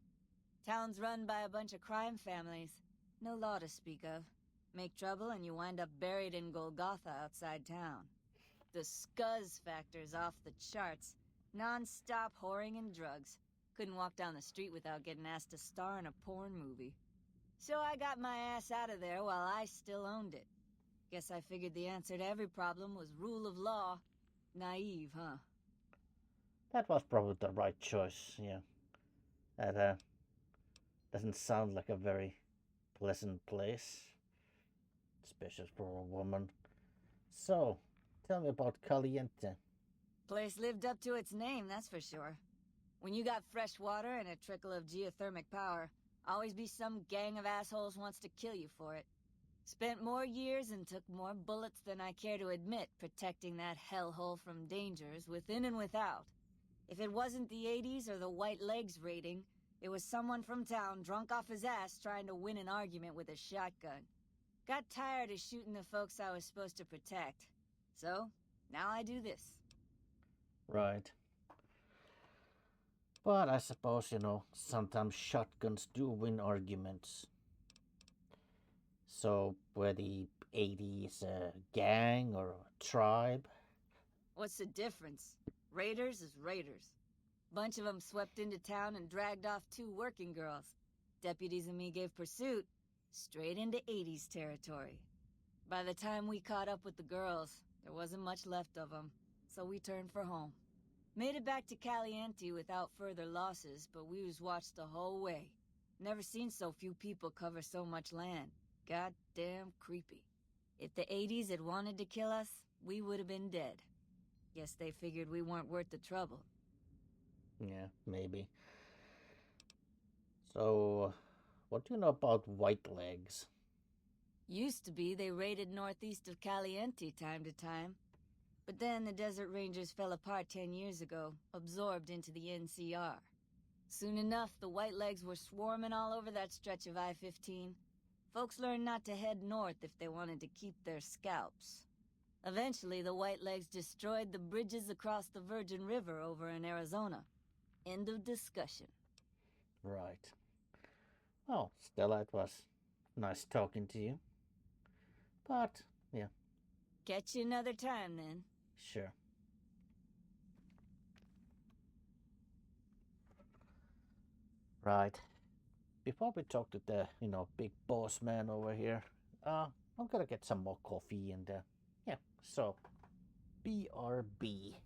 Town's run by a bunch of crime families. No law to speak of. Make trouble and you wind up buried in Golgotha outside town. The scuzz factor's off the charts. Non-stop whoring and drugs. Couldn't walk down the street without getting asked to star in a porn movie. So I got my ass out of there while I still owned it. Guess I figured the answer to every problem was rule of law. Naive, huh?
That was probably the right choice, yeah. That, doesn't sound like a very pleasant place. Especially for a woman. So, tell me about Caliente.
Place lived up to its name, that's for sure. When you got fresh water and a trickle of geothermic power, always be some gang of assholes wants to kill you for it. Spent more years and took more bullets than I care to admit protecting that hellhole from dangers within and without. If it wasn't the 80s or the white legs raiding, it was someone from town drunk off his ass trying to win an argument with a shotgun. Got tired of shooting the folks I was supposed to protect. So, now I do this.
Right. But I suppose, sometimes shotguns do win arguments. So, were the 80s a gang or a tribe?
What's the difference? Raiders is raiders. Bunch of them swept into town and dragged off 2 working girls. Deputies and me gave pursuit, straight into 80s territory. By the time we caught up with the girls, there wasn't much left of them, so we turned for home. Made it back to Caliente without further losses, but we was watched the whole way. Never seen so few people cover so much land. Goddamn creepy. If the 80s had wanted to kill us, we would have been dead. Guess they figured we weren't worth the trouble.
Yeah, maybe. So, what do you know about white legs?
Used to be they raided northeast of Caliente time to time. But then the Desert Rangers fell apart 10 years ago, absorbed into the NCR. Soon enough, the white legs were swarming all over that stretch of I-15. Folks learned not to head north if they wanted to keep their scalps. Eventually, the white legs destroyed the bridges across the Virgin River over in Arizona. End of discussion.
Right. Well, Stella, it was nice talking to you. But, yeah.
Catch you another time, then.
Sure. Right. Before we talk to the, big boss man over here, I'm gonna get some more coffee and, yeah, so, BRB.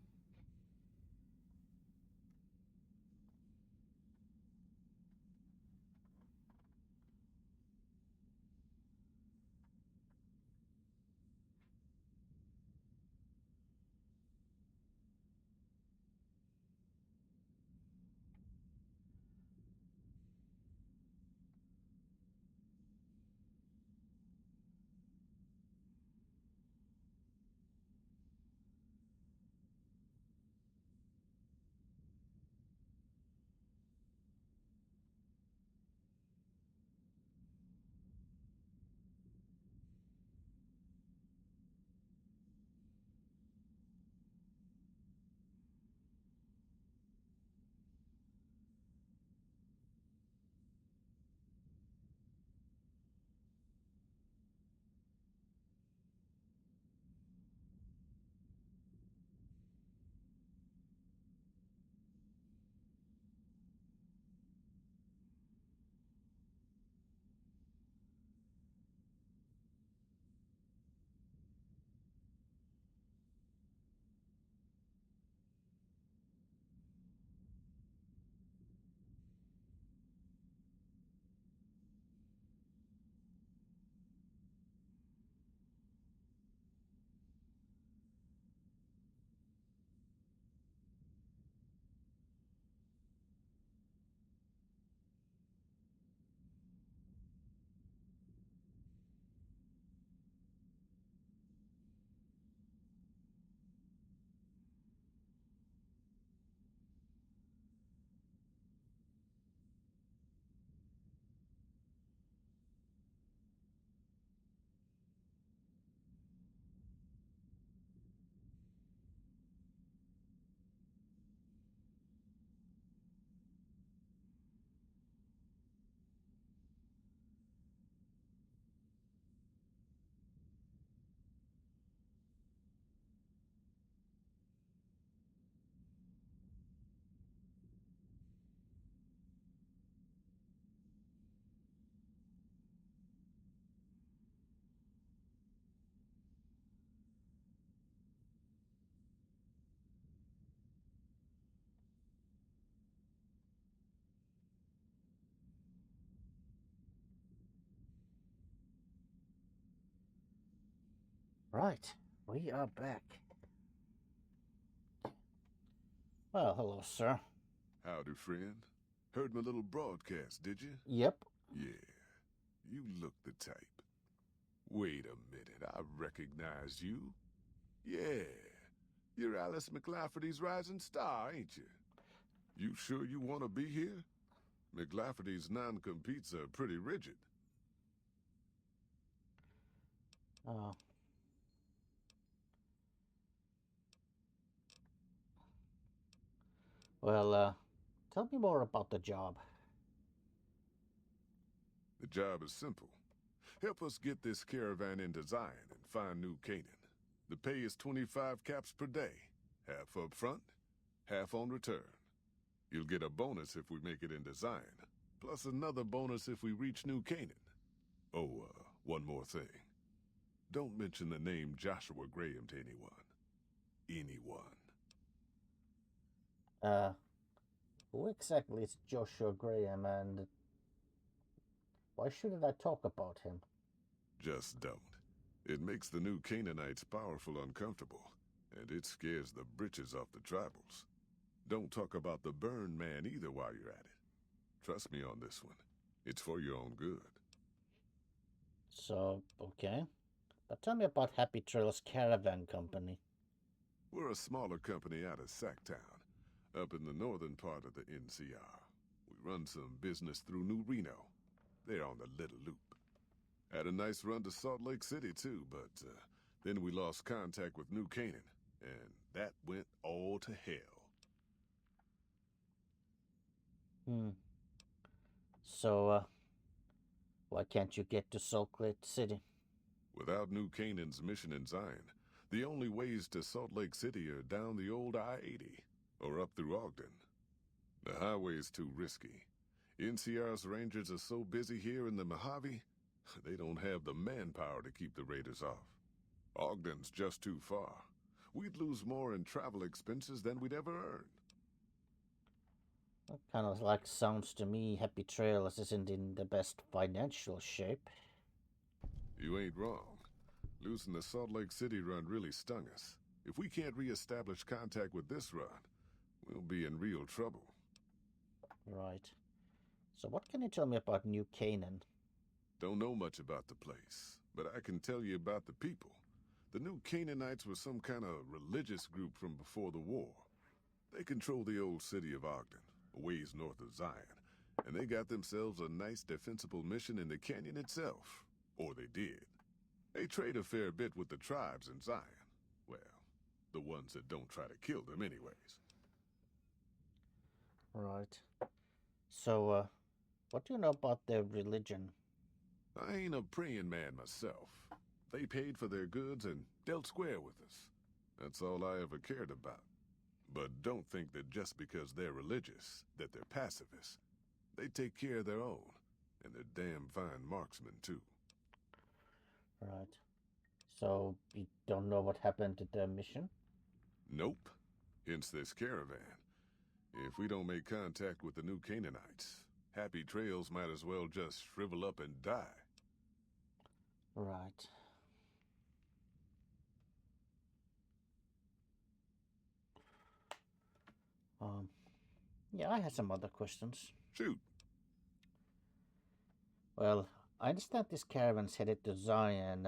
Right, we are back. Well, hello, sir.
Howdy, friend. Heard my little broadcast, did you?
Yep.
Yeah, you look the type. Wait a minute, I recognize you. Yeah, you're Alice McLafferty's rising star, ain't you? You sure you want to be here? McLafferty's non-competes are pretty rigid.
Oh. Well, tell me more about the job.
The job is simple. Help us get this caravan into Zion and find New Canaan. The pay is 25 caps per day. Half up front, half on return. You'll get a bonus if we make it into Zion, plus another bonus if we reach New Canaan. Oh, one more thing. Don't mention the name Joshua Graham to anyone. Anyone.
Who exactly is Joshua Graham, and why shouldn't I talk about him?
Just don't. It makes the new Canaanites powerful uncomfortable, and it scares the britches off the tribals. Don't talk about the burn man either while you're at it. Trust me on this one. It's for your own good.
So, okay. But tell me about Happy Trails Caravan Company.
We're a smaller company out of Sacktown, up in the northern part of the NCR. We run some business through New Reno. They're on the Little Loop. Had a nice run to Salt Lake City, too, but then we lost contact with New Canaan, and that went all to hell.
So, why can't you get to Salt Lake City?
Without New Canaan's mission in Zion, the only ways to Salt Lake City are down the old I-80 or up through Ogden. The highway's too risky. NCR's rangers are so busy here in the Mojave, they don't have the manpower to keep the raiders off. Ogden's just too far. We'd lose more in travel expenses than we'd ever earn.
That kind of like sounds to me Happy Trails isn't in the best financial shape.
You ain't wrong. Losing the Salt Lake City run really stung us. If we can't re-establish contact with this run, we'll be in real trouble.
Right. So what can you tell me about New Canaan?
Don't know much about the place, but I can tell you about the people. The New Canaanites were some kind of religious group from before the war. They control the old city of Ogden, a ways north of Zion, and they got themselves a nice defensible mission in the canyon itself. Or they did. They trade a fair bit with the tribes in Zion. Well, the ones that don't try to kill them anyways.
Right. So, what do you know about their religion?
I ain't a praying man myself. They paid for their goods and dealt square with us. That's all I ever cared about. But don't think that just because they're religious, that they're pacifists. They take care of their own, and they're damn fine marksmen, too.
Right. So, you don't know what happened to their mission?
Nope. Hence this caravan. If we don't make contact with the New Canaanites, Happy Trails might as well just shrivel up and die.
Right. Yeah, I had some other questions.
Shoot.
Well, I understand this caravan's headed to Zion.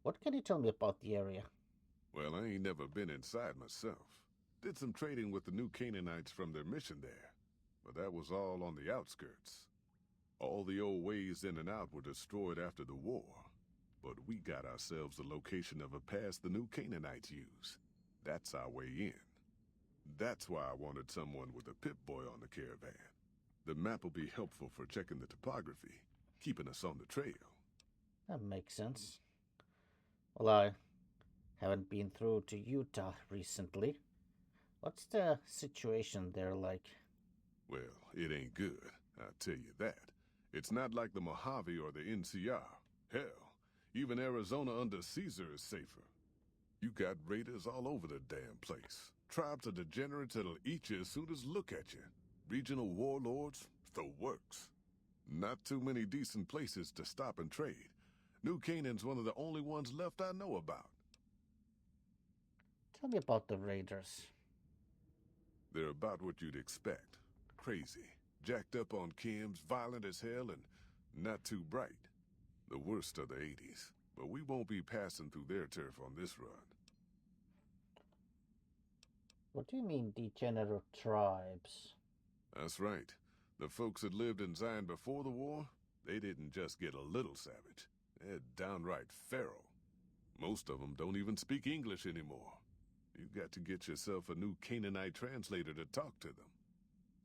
What can you tell me about the area?
Well, I ain't never been inside myself. Did some trading with the New Canaanites from their mission there, but that was all on the outskirts. All the old ways in and out were destroyed after the war, but we got ourselves the location of a pass the New Canaanites use. That's our way in. That's why I wanted someone with a Pip-Boy on the caravan. The map will be helpful for checking the topography, keeping us on the trail.
That makes sense. Well, I haven't been through to Utah recently. What's the situation there like?
Well, it ain't good, I'll tell you that. It's not like the Mojave or the NCR. Hell, even Arizona under Caesar is safer. You got raiders all over the damn place. Tribes of degenerates that'll eat you as soon as look at you. Regional warlords, the works. Not too many decent places to stop and trade. New Canaan's one of the only ones left I know about.
Tell me about the Raiders.
They're about what you'd expect. Crazy, jacked up on chems, violent as hell, and not too bright. The worst of the 80s. But we won't be passing through their turf on this run.
What do you mean, degenerate tribes?
That's right. The folks that lived in Zion before the war, they didn't just get a little savage. They're downright feral. Most of them don't even speak English anymore. You've got to get yourself a new Canaanite translator to talk to them.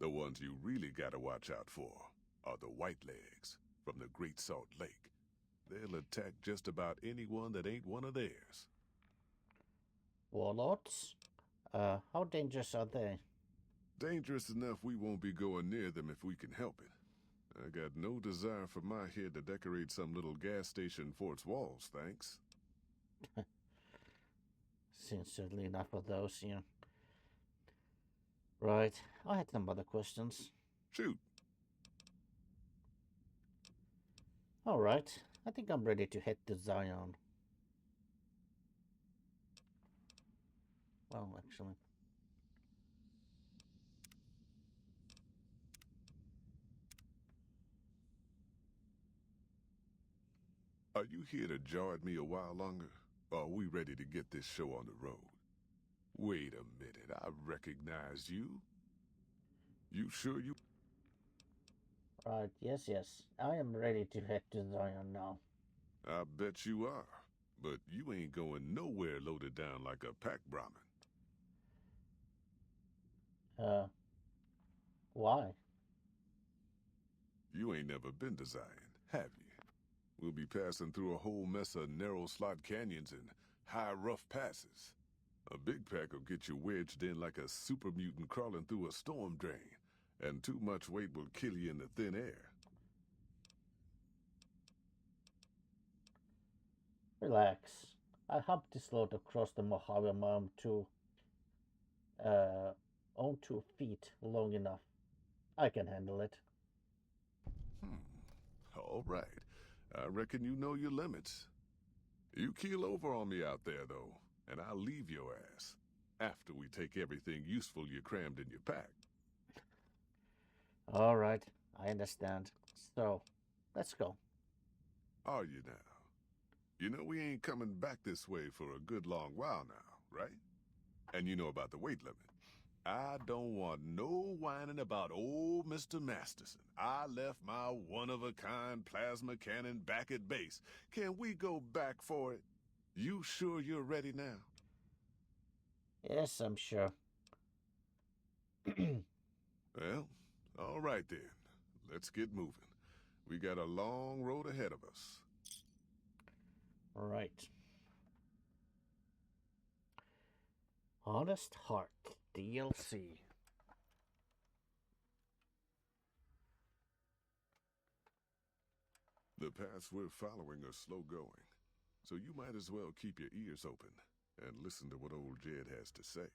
The ones you really gotta watch out for are the Whitelegs from the Great Salt Lake. They'll attack just about anyone that ain't one of theirs.
Warlords? How dangerous are they?
Dangerous enough we won't be going near them if we can help it. I got no desire for my head to decorate some little gas station fort's walls, thanks.
Sincerely enough of those, yeah. Right, I had some other questions.
Shoot.
Alright, I think I'm ready to head to Zion. Well, actually.
Are you here to jaw at me a while longer? Or are we ready to get this show on the road? Wait a minute, I recognize you. You sure you...
Right, yes. I am ready to head to Zion now.
I bet you are. But you ain't going nowhere loaded down like a pack Brahmin.
Why?
You ain't never been to Zion, have you? We'll be passing through a whole mess of narrow slot canyons and high rough passes. A big pack will get you wedged in like a super mutant crawling through a storm drain, and too much weight will kill you in the thin air.
Relax. I humped this load across the Mojave Mountain on 2 feet long enough. I can handle it.
All right. I reckon you know your limits. You keel over on me out there, though, and I'll leave your ass after we take everything useful you crammed in your pack.
All right, I understand. So, let's go.
Are you now? You know we ain't coming back this way for a good long while now, right? And you know about the weight limit. I don't want no whining about old Mr. Masterson. I left my one-of-a-kind plasma cannon back at base. Can we go back for it? You sure you're ready now?
Yes, I'm sure.
Well, all right then. Let's get moving. We got a long road ahead of us.
Right. Honest Heart DLC.
The paths we're following are slow going, so you might as well keep your ears open and listen to what old Jed has to say.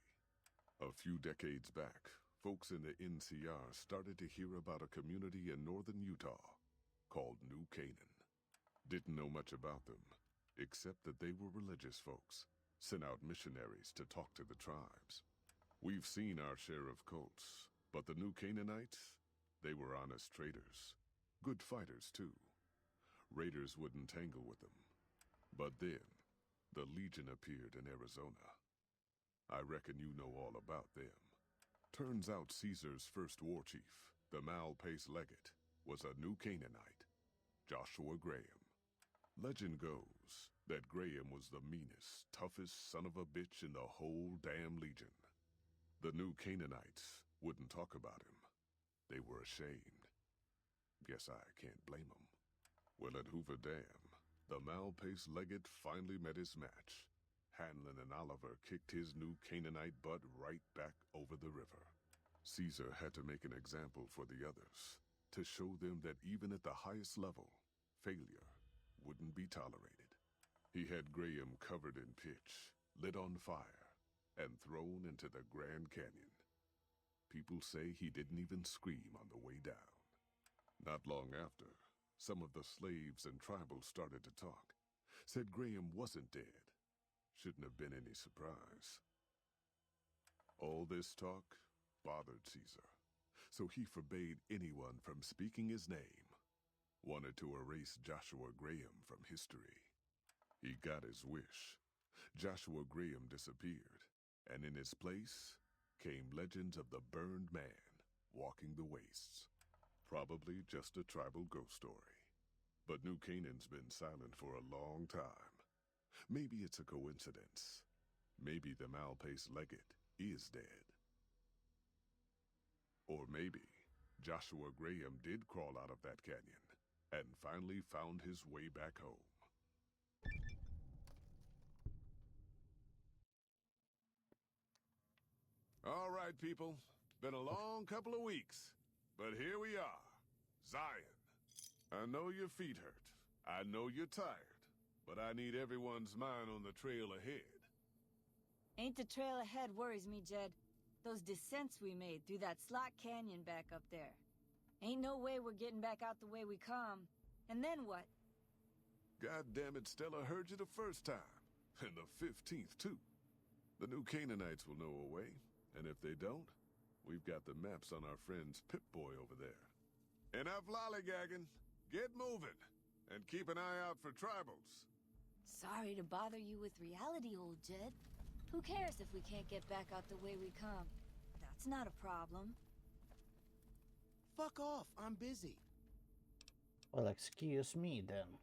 A few decades back, folks in the NCR started to hear about a community in northern Utah called New Canaan. Didn't know much about them, except that they were religious folks, sent out missionaries to talk to the tribes. We've seen our share of cults, but the New Canaanites, they were honest traders, good fighters too. Raiders wouldn't tangle with them. But then, the Legion appeared in Arizona. I reckon you know all about them. Turns out Caesar's first war chief, the Malpace Legate, was a New Canaanite, Joshua Graham. Legend goes that Graham was the meanest, toughest son of a bitch in the whole damn Legion. The New Canaanites wouldn't talk about him. They were ashamed. Guess I can't blame them. Well, at Hoover Dam, the Malpace Legate finally met his match. Hanlon and Oliver kicked his New Canaanite butt right back over the river. Caesar had to make an example for the others, to show them that even at the highest level, failure wouldn't be tolerated. He had Graham covered in pitch, lit on fire, and thrown into the Grand Canyon. People say he didn't even scream on the way down. Not long after, some of the slaves and tribals started to talk. Said Graham wasn't dead. Shouldn't have been any surprise. All this talk bothered Caesar, so he forbade anyone from speaking his name. Wanted to erase Joshua Graham from history. He got his wish. Joshua Graham disappeared, and in his place came legends of the burned man walking the wastes. Probably just a tribal ghost story. But New Canaan's been silent for a long time. Maybe it's a coincidence. Maybe the Malpace legate is dead. Or maybe Joshua Graham did crawl out of that canyon and finally found his way back home. All right, people. Been a long couple of weeks, but here we are. Zion. I know your feet hurt. I know you're tired, but I need everyone's mind on the trail ahead.
Ain't the trail ahead worries me, Jed. Those descents we made through that slot canyon back up there. Ain't no way we're getting back out the way we come. And then what?
God damn it, Stella heard you the first time. And the 15th, too. The new Canaanites will know a way. And if they don't, we've got the maps on our friend's Pip-Boy over there. Enough lollygagging. Get moving. And keep an eye out for tribals.
Sorry to bother you with reality, old Jed. Who cares if we can't get back out the way we come? That's not a problem.
Fuck off, I'm busy.
Well, excuse me then.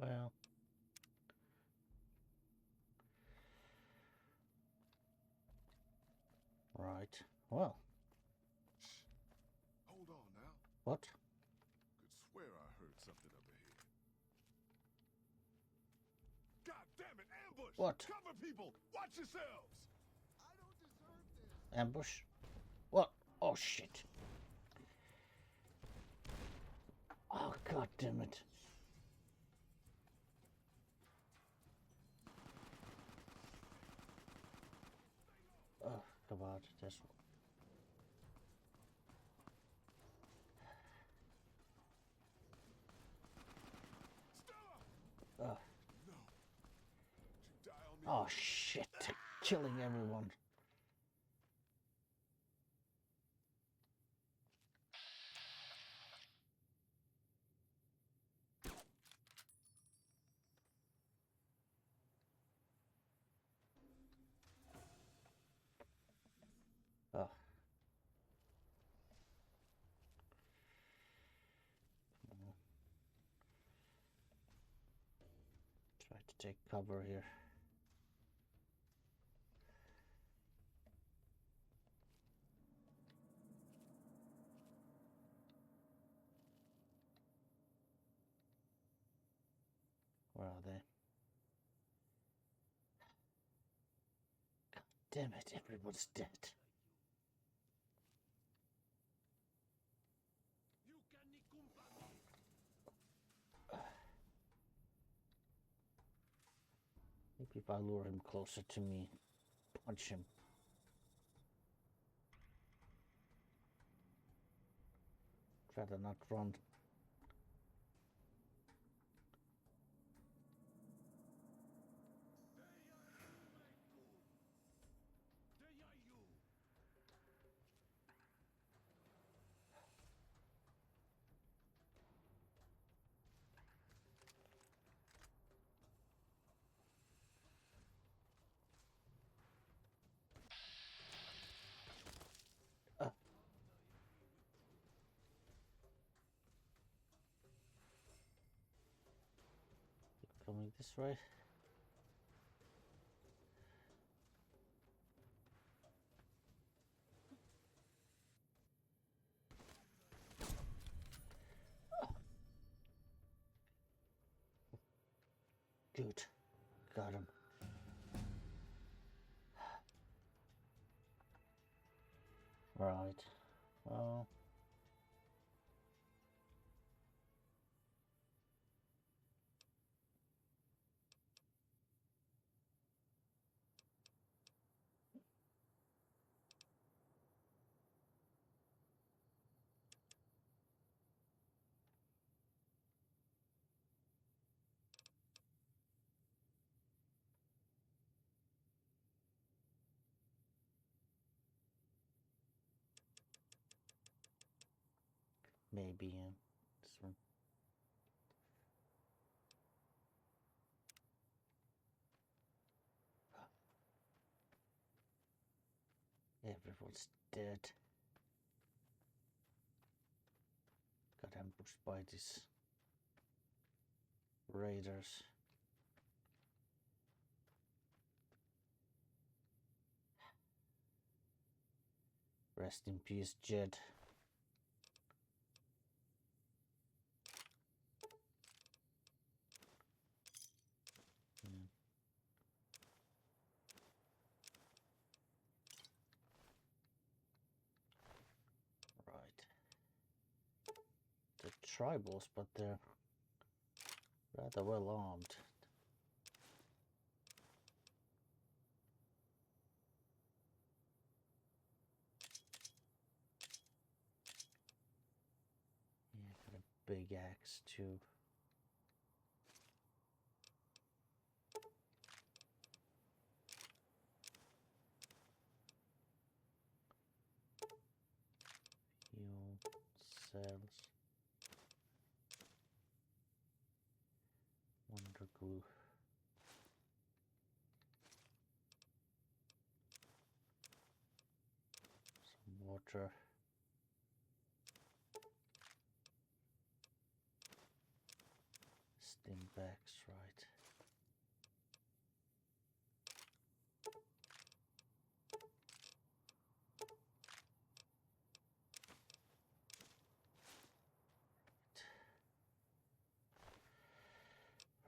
Well, right. Well,
Hold on now.
what?
Could swear I heard something up ahead. God damn it, ambush!
What?
Cover people! Watch yourselves!
I don't deserve this.
Ambush? What? Oh shit. Oh god damn it. Oh, come on, this one.
Stella!
Oh.
No. Did you die on me?
Oh shit. Killing everyone. Oh. Try to take cover here. Where are they? God damn it, everyone's dead. Maybe if I lure him closer to me, punch him. Try to not run. Coming this way. Good. Got him. Right. Well. Maybe this one. Everyone's dead. Got ambushed by these raiders. Rest in peace, Jed. Right. The tribals, but they're rather well armed. Yeah, got a big axe too. Fuel cells. Wonder glue. Some water. Stingbacks, right.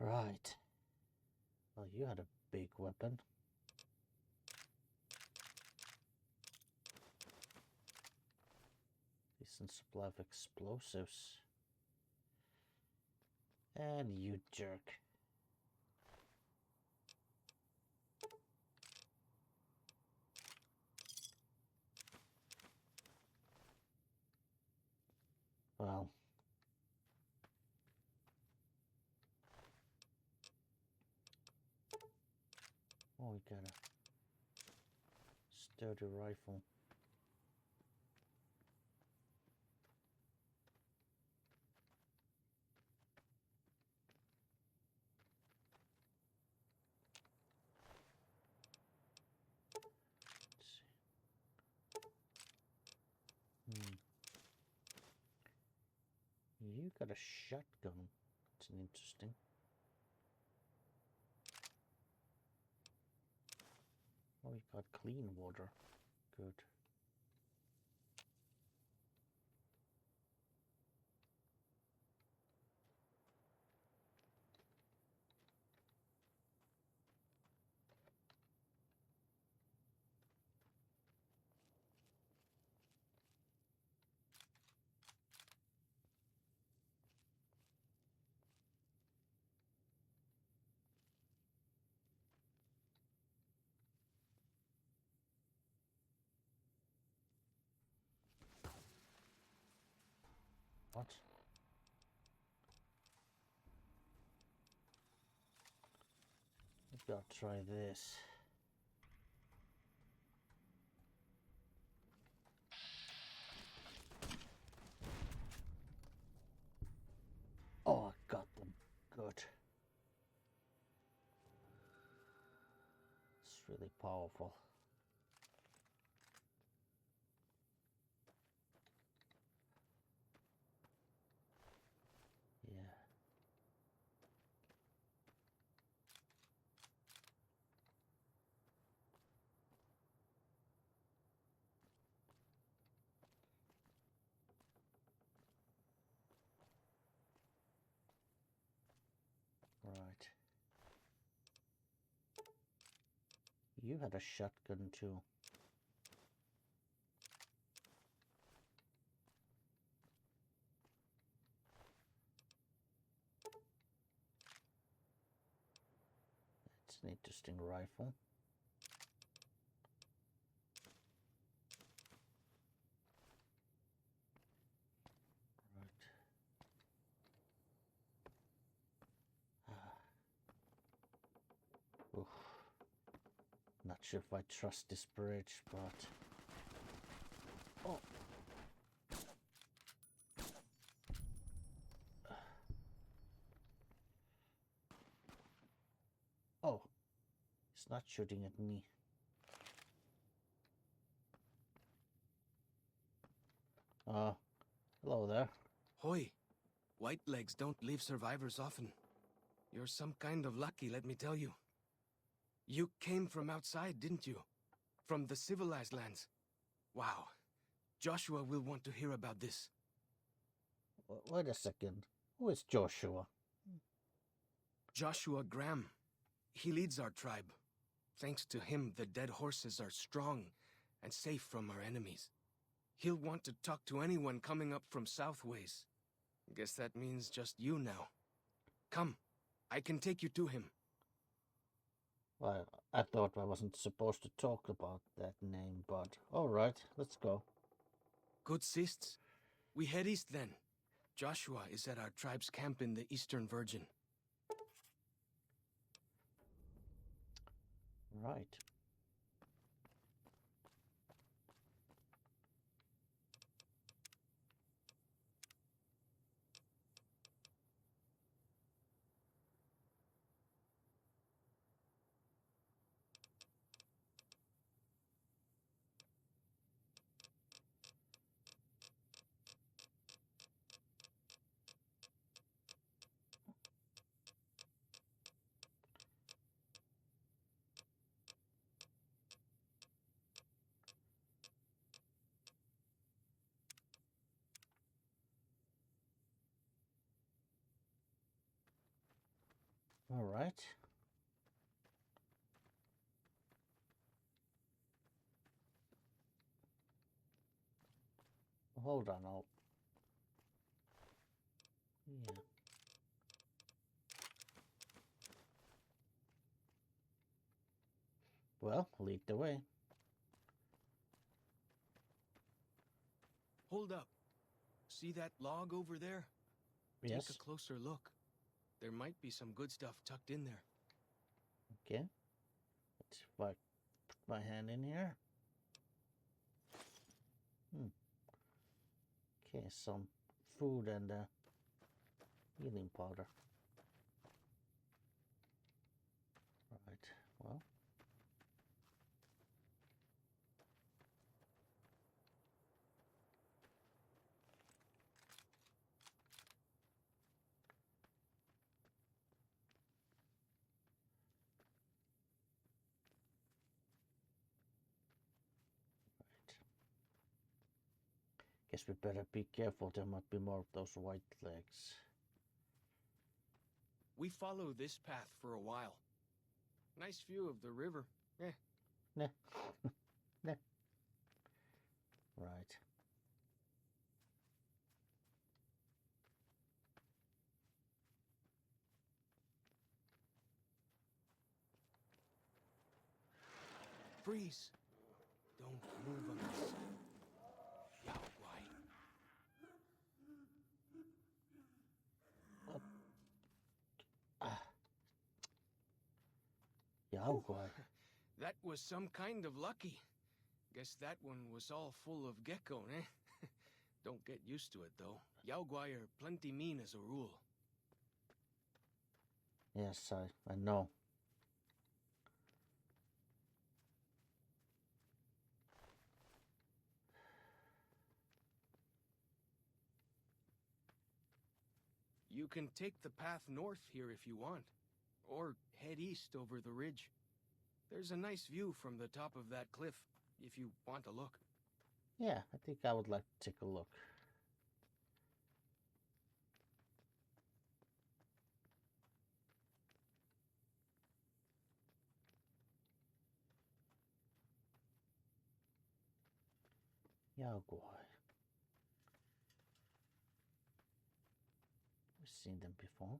Right. Well, you had a big weapon. Decent supply of explosives. And you jerk. Well. Oh, we got a sturdy rifle. Let's see. You got a shotgun. That's an interesting. Oh, you got clean water. Good. What? I've got to try this. Oh, I got them. Good. It's really powerful. Yeah. Right. you had a shotgun too. It's an interesting rifle. Oof. Not sure if I trust this bridge, but... Oh! Oh! It's not shooting at me. Hello there.
Hoy! White legs don't leave survivors often. You're some kind of lucky, let me tell you. You came from outside, didn't you? From the civilized lands. Wow. Joshua will want to hear about this.
Wait a second. Who is Joshua?
Joshua Graham. He leads our tribe. Thanks to him, the dead horses are strong and safe from our enemies. He'll want to talk to anyone coming up from Southways. Guess that means just you now. Come, I can take you to him.
Well, I thought I wasn't supposed to talk about that name, but alright, let's go.
Good sists. We head east then. Joshua is at our tribe's camp in the Eastern Virgin.
Right. All right. Hold on, yeah. Well, lead the way.
Hold up. See that log over there?
Yes.
Take a closer look. There might be some good stuff tucked in there.
Okay. Let's put my hand in here. Okay, some food and healing powder. Right, well. Guess we better be careful, there might be more of those white legs.
We follow this path for a while. Nice view of the river.
Nah. Nah. Right.
Freeze! Don't move unless...
Cowboy.
That was some kind of lucky. Guess that one was all full of gecko, eh? Don't get used to it, though. Yaoguai are plenty mean as a rule.
Yes, I know.
You can take the path north here if you want, or head east over the ridge. There's a nice view from the top of that cliff, if you want to look.
Yeah, I think I would like to take a look. Cowboy. We've seen them before.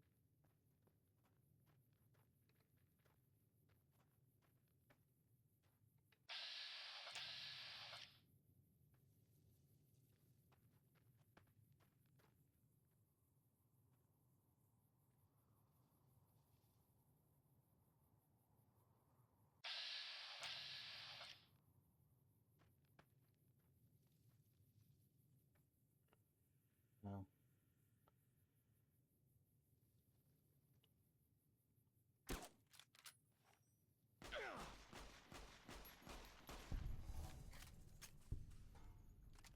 No.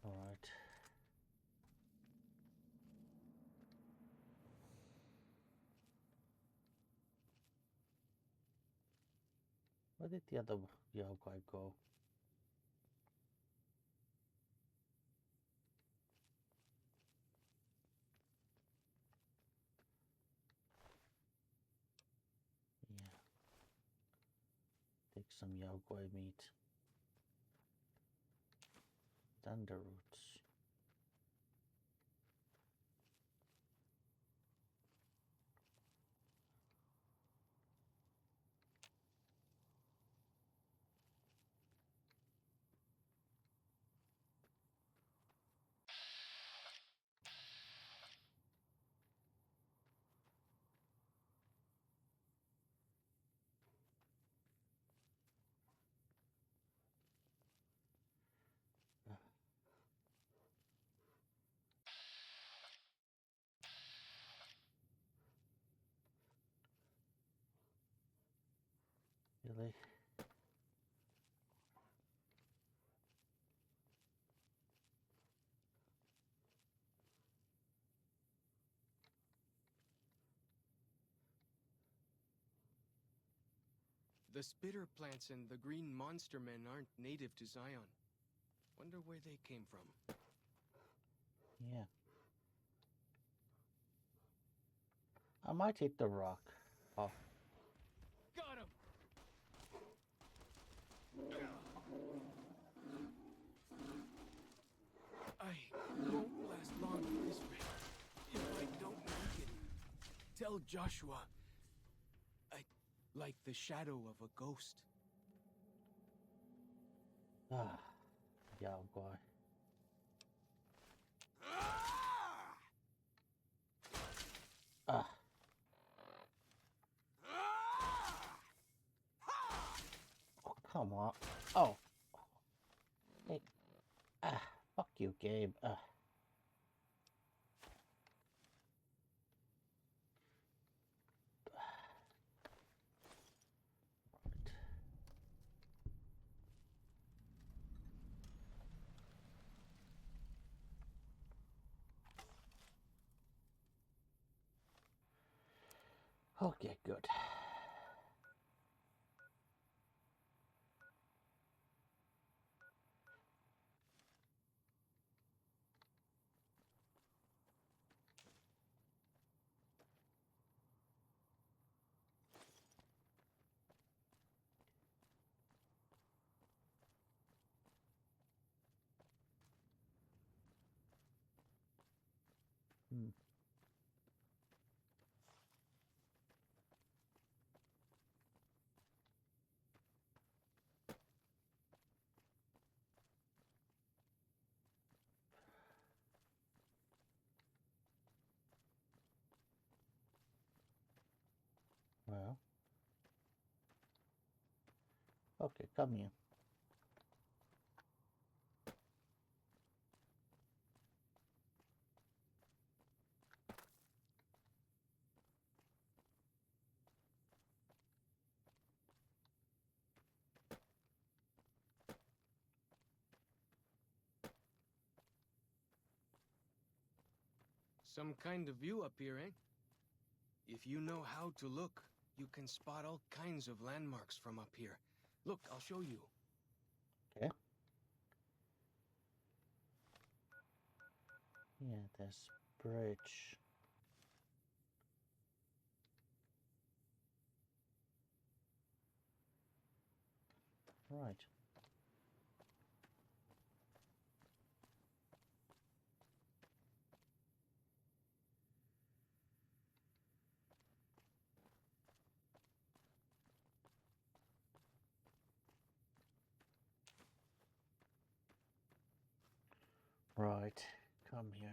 All right. Where did the other guy go? Yeah. Take some Yaogoi meat. Thunder roots. Really?
The spitter plants and the green monster men aren't native to Zion. Wonder where they came from.
Yeah. I might hit the rock. Oh.
Got him! I won't last long in this ring. If I don't make it, tell Joshua I like the shadow of a ghost.
Ah. Yaogoi. Ah. Oh, come on. Oh. Hey. Ah. Fuck you, Gabe. Ah. Okay, good. Hmm. Well. Okay, come here.
Some kind of view up here, eh? If you know how to look, you can spot all kinds of landmarks from up here. Look, I'll show you.
Okay. Yeah, there's bridge. Right. Right, come here.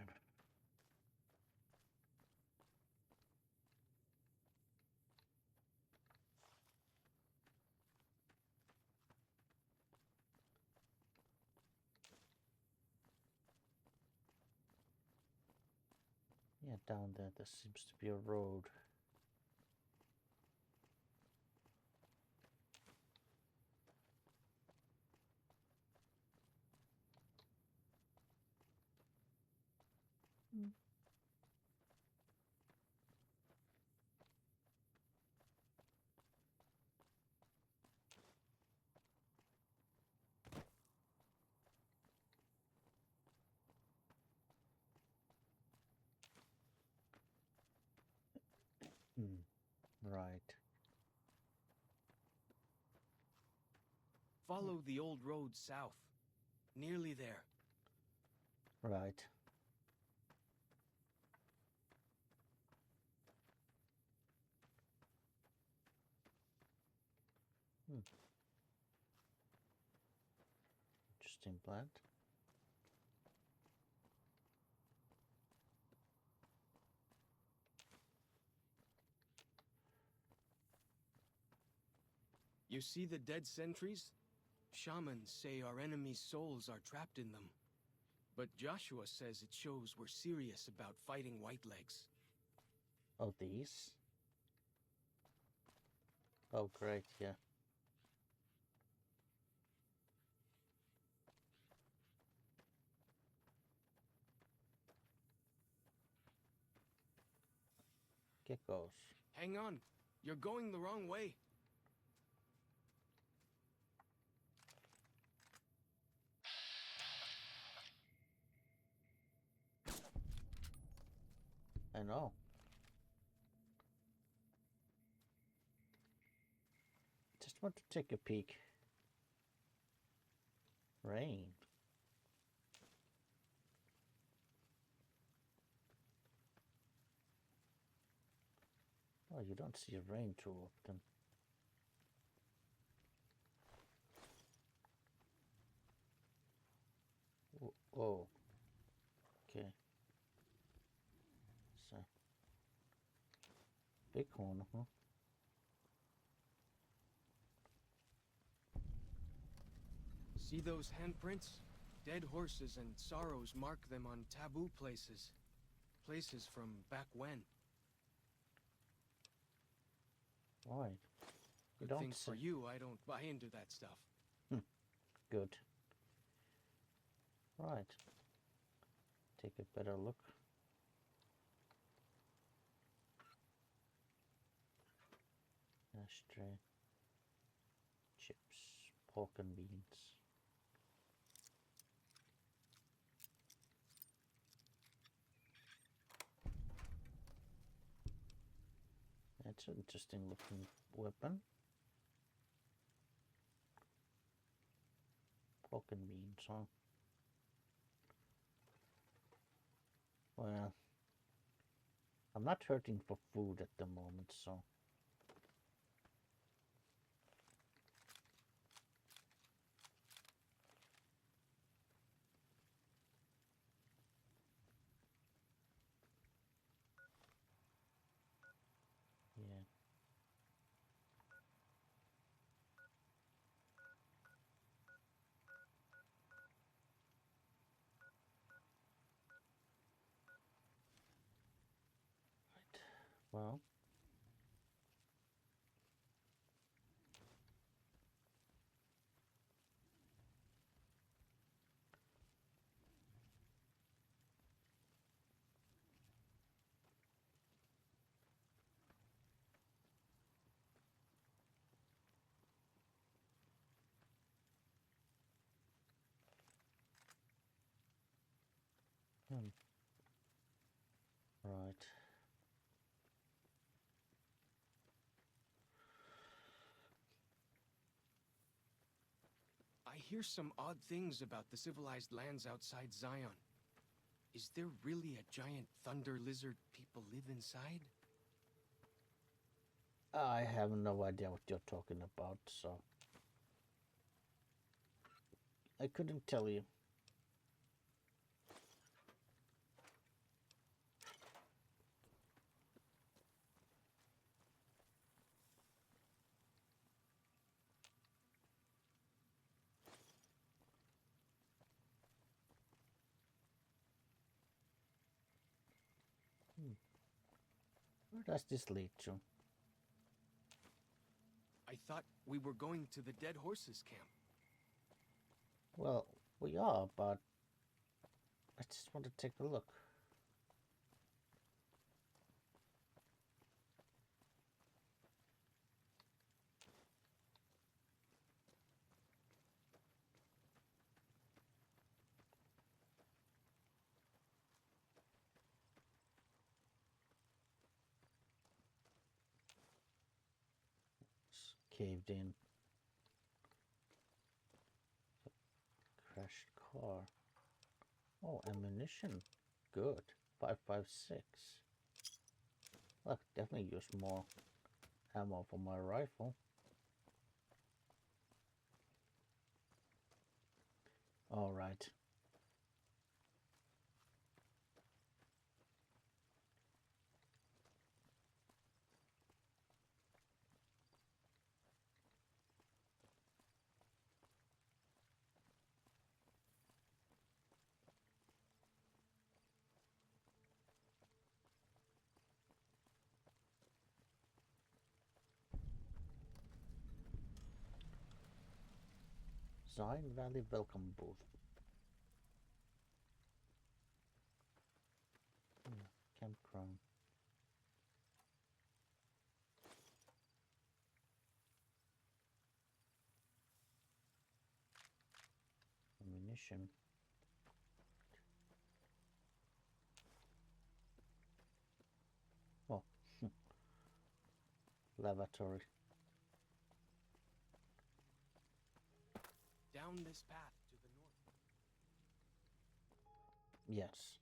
Yeah, down there seems to be a road. Right.
Follow the old road south. Nearly there.
Right. Interesting plant.
You see the dead sentries? Shamans say our enemies' souls are trapped in them. But Joshua says it shows we're serious about fighting Whitelegs.
Oh, these? Oh, great, yeah. Geckos.
Hang on. You're going the wrong way.
I know. Just want to take a peek. Rain. Oh, you don't see rain too often. Oh. Okay. So. Bighorn, huh?
See those handprints? Dead horses and sorrows mark them on taboo places. Places from back when.
Right. You
Good
don't
thing
see.
for you, I don't buy into that stuff.
Good. Right. Take a better look. Ashtray. Chips. Pork and beans. That's an interesting looking weapon. Pork and beans, huh? Well, I'm not hurting for food at the moment, so. Yeah. Right. Well. Right.
I hear some odd things about the civilized lands outside Zion. Is there really a giant thunder lizard people live inside?
I have no idea what you're talking about, so. I couldn't tell you. Where does this lead to?
I thought we were going to the Dead Horses camp.
Well, we are, but I just want to take a look. It's caved in. Crashed car. Oh, ammunition. Good. 5.56. Look, definitely use more ammo for my rifle. All right. Zion Valley Welcome Booth. Campground. Ammunition. Oh, lavatory.
Down this path to the north.
Yes.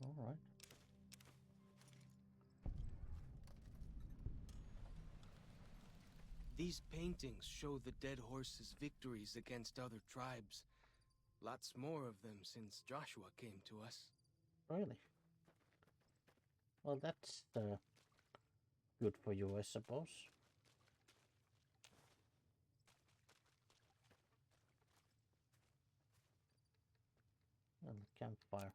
All right.
These paintings show the Dead Horses' victories against other tribes. Lots more of them since Joshua came to us.
Really? Well, that's good for you, I suppose. And campfire.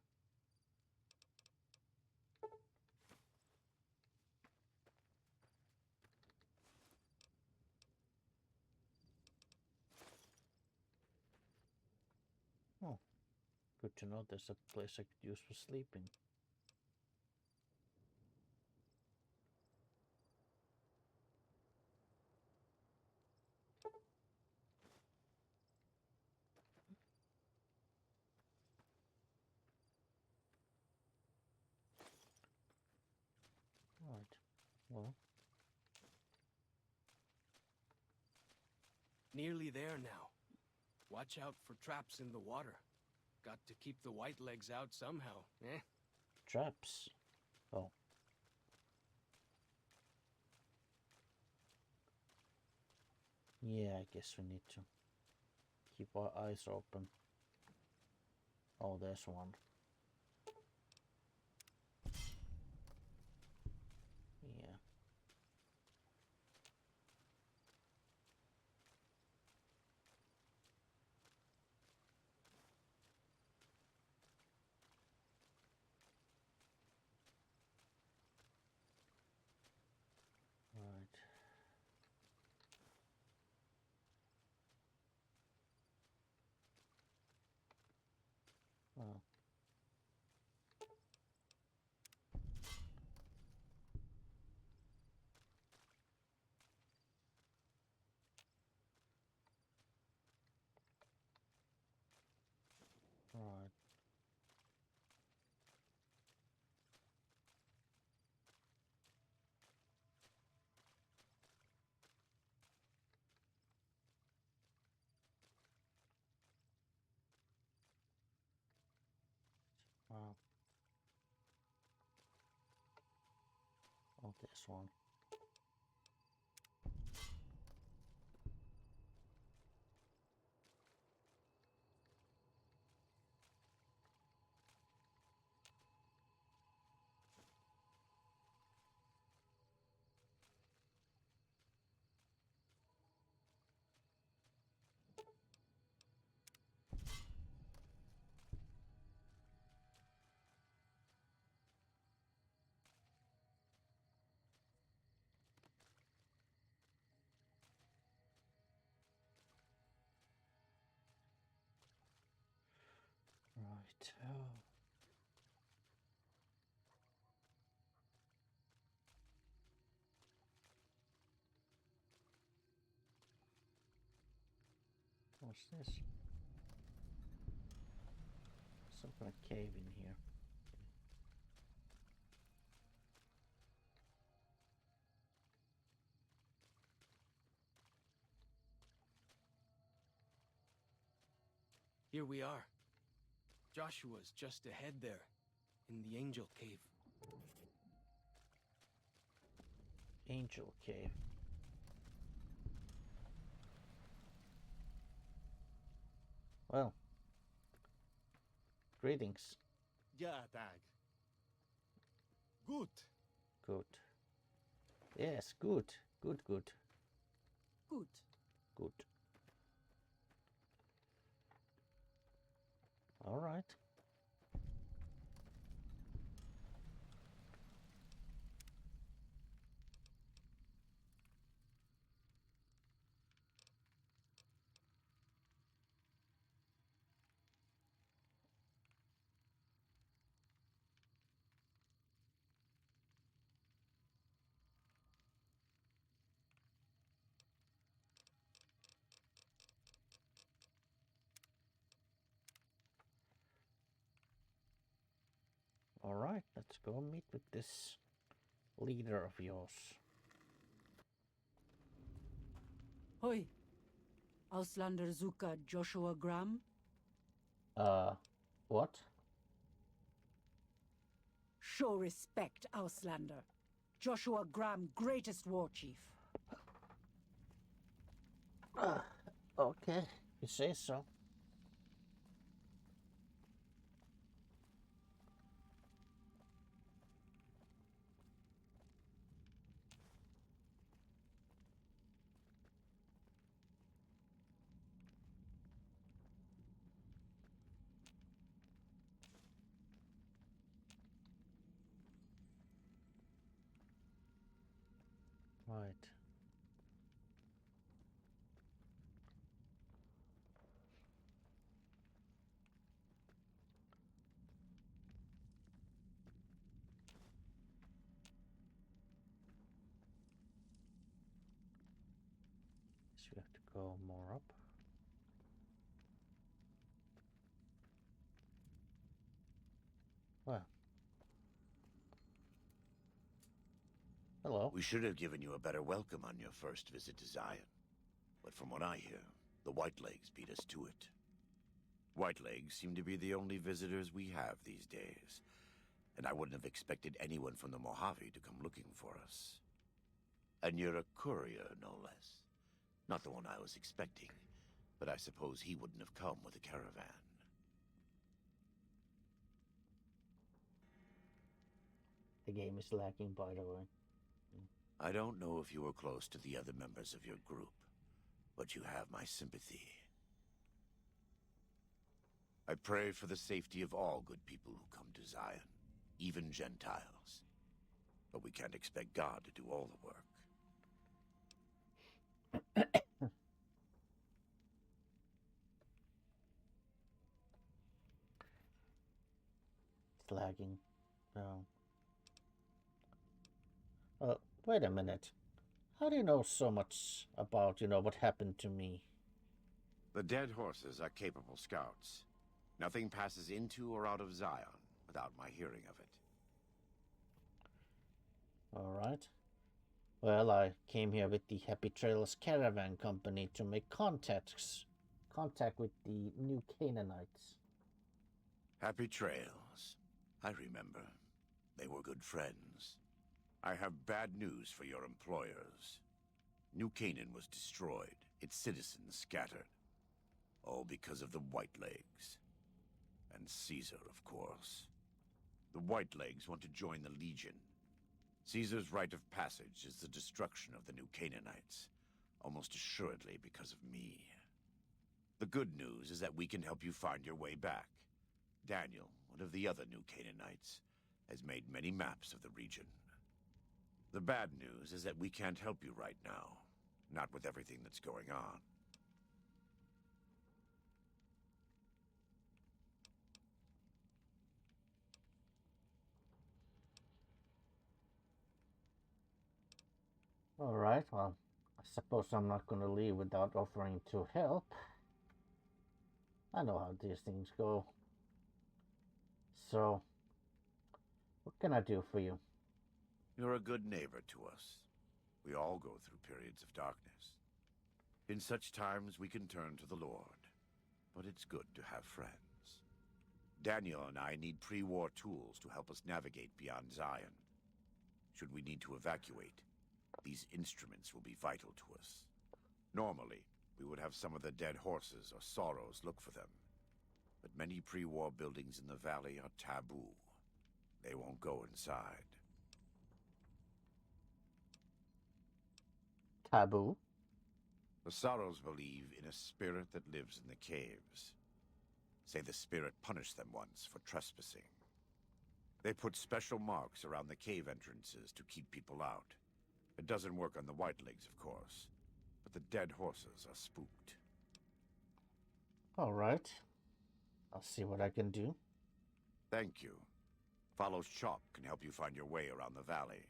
Oh, good to know there's a place I could use for sleeping. All right. Well,
Nearly there now. Watch out for traps in the water. Got to keep the white legs out somehow, eh?
traps. Oh. Yeah, I guess we need to keep our eyes open. Oh, there's one. Yeah. Right. Oh. Right. Wow. Oh, this one. Right. Oh. What's this? Some kind of cave in here.
Here we are. Joshua's just ahead there, in the Angel Cave.
Angel Cave. Well, greetings.
Ja, Tag. Gut.
Good. Yes, good. Good, good.
Gut.
Good. All right. All right, let's go meet with this leader of yours.
Hoi. Auslander Zuka Joshua Graham?
What?
Show respect, Auslander. Joshua Graham, greatest war chief.
Okay, you say so. Right. So we have to go more up. Well. Hello.
We should have given you a better welcome on your first visit to Zion. But from what I hear, the Whitelegs beat us to it. Whitelegs seem to be the only visitors we have these days. And I wouldn't have expected anyone from the Mojave to come looking for us. And you're a courier, no less. Not the one I was expecting, but I suppose he wouldn't have come with a caravan.
The game is lagging, by the way.
I don't know if you were close to the other members of your group, but you have my sympathy. I pray for the safety of all good people who come to Zion, even Gentiles. But we can't expect God to do all the work.
It's lagging. No. Wait a minute. How do you know so much about, what happened to me?
The dead horses are capable scouts. Nothing passes into or out of Zion without my hearing of it.
All right. Well, I came here with the Happy Trails Caravan Company to make contact with the new Canaanites.
Happy Trails. I remember. They were good friends. I have bad news for your employers. New Canaan was destroyed, its citizens scattered. All because of the Whitelegs. And Caesar, of course. The Whitelegs want to join the Legion. Caesar's rite of passage is the destruction of the new Canaanites, almost assuredly because of me. The good news is that we can help you find your way back. Daniel, one of the other new Canaanites, has made many maps of the region. The bad news is that we can't help you right now, not with everything that's going on.
Alright, well, I suppose I'm not gonna leave without offering to help. I know how these things go. So, what can I do for you?
You're a good neighbor to us. We all go through periods of darkness. In such times, we can turn to the Lord. But it's good to have friends. Daniel and I need pre-war tools to help us navigate beyond Zion. Should we need to evacuate, these instruments will be vital to us. Normally, we would have some of the dead horses or sorrows look for them. But many pre-war buildings in the valley are taboo. They won't go inside.
Taboo?
The sorrows believe in a spirit that lives in the caves. Say the spirit punished them once for trespassing. They put special marks around the cave entrances to keep people out. It doesn't work on the Whitelegs, of course, but the dead horses are spooked.
Alright. I'll see what I can do.
Thank you. Follows Chalk can help you find your way around the valley.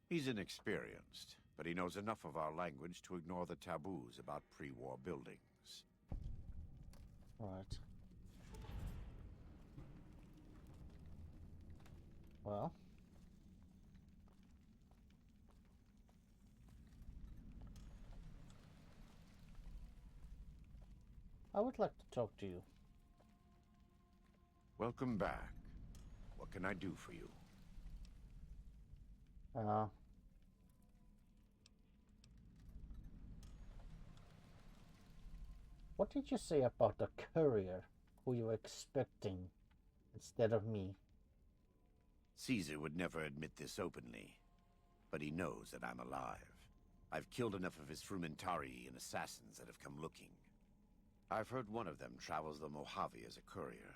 He's inexperienced, but he knows enough of our language to ignore the taboos about pre-war buildings.
Right. Well. I would like to talk to you.
Welcome back. What can I do for you?
What did you say about the courier who you were expecting instead of me?
Caesar would never admit this openly, but he knows that I'm alive. I've killed enough of his frumentari and assassins that have come looking. I've heard one of them travels the Mojave as a courier.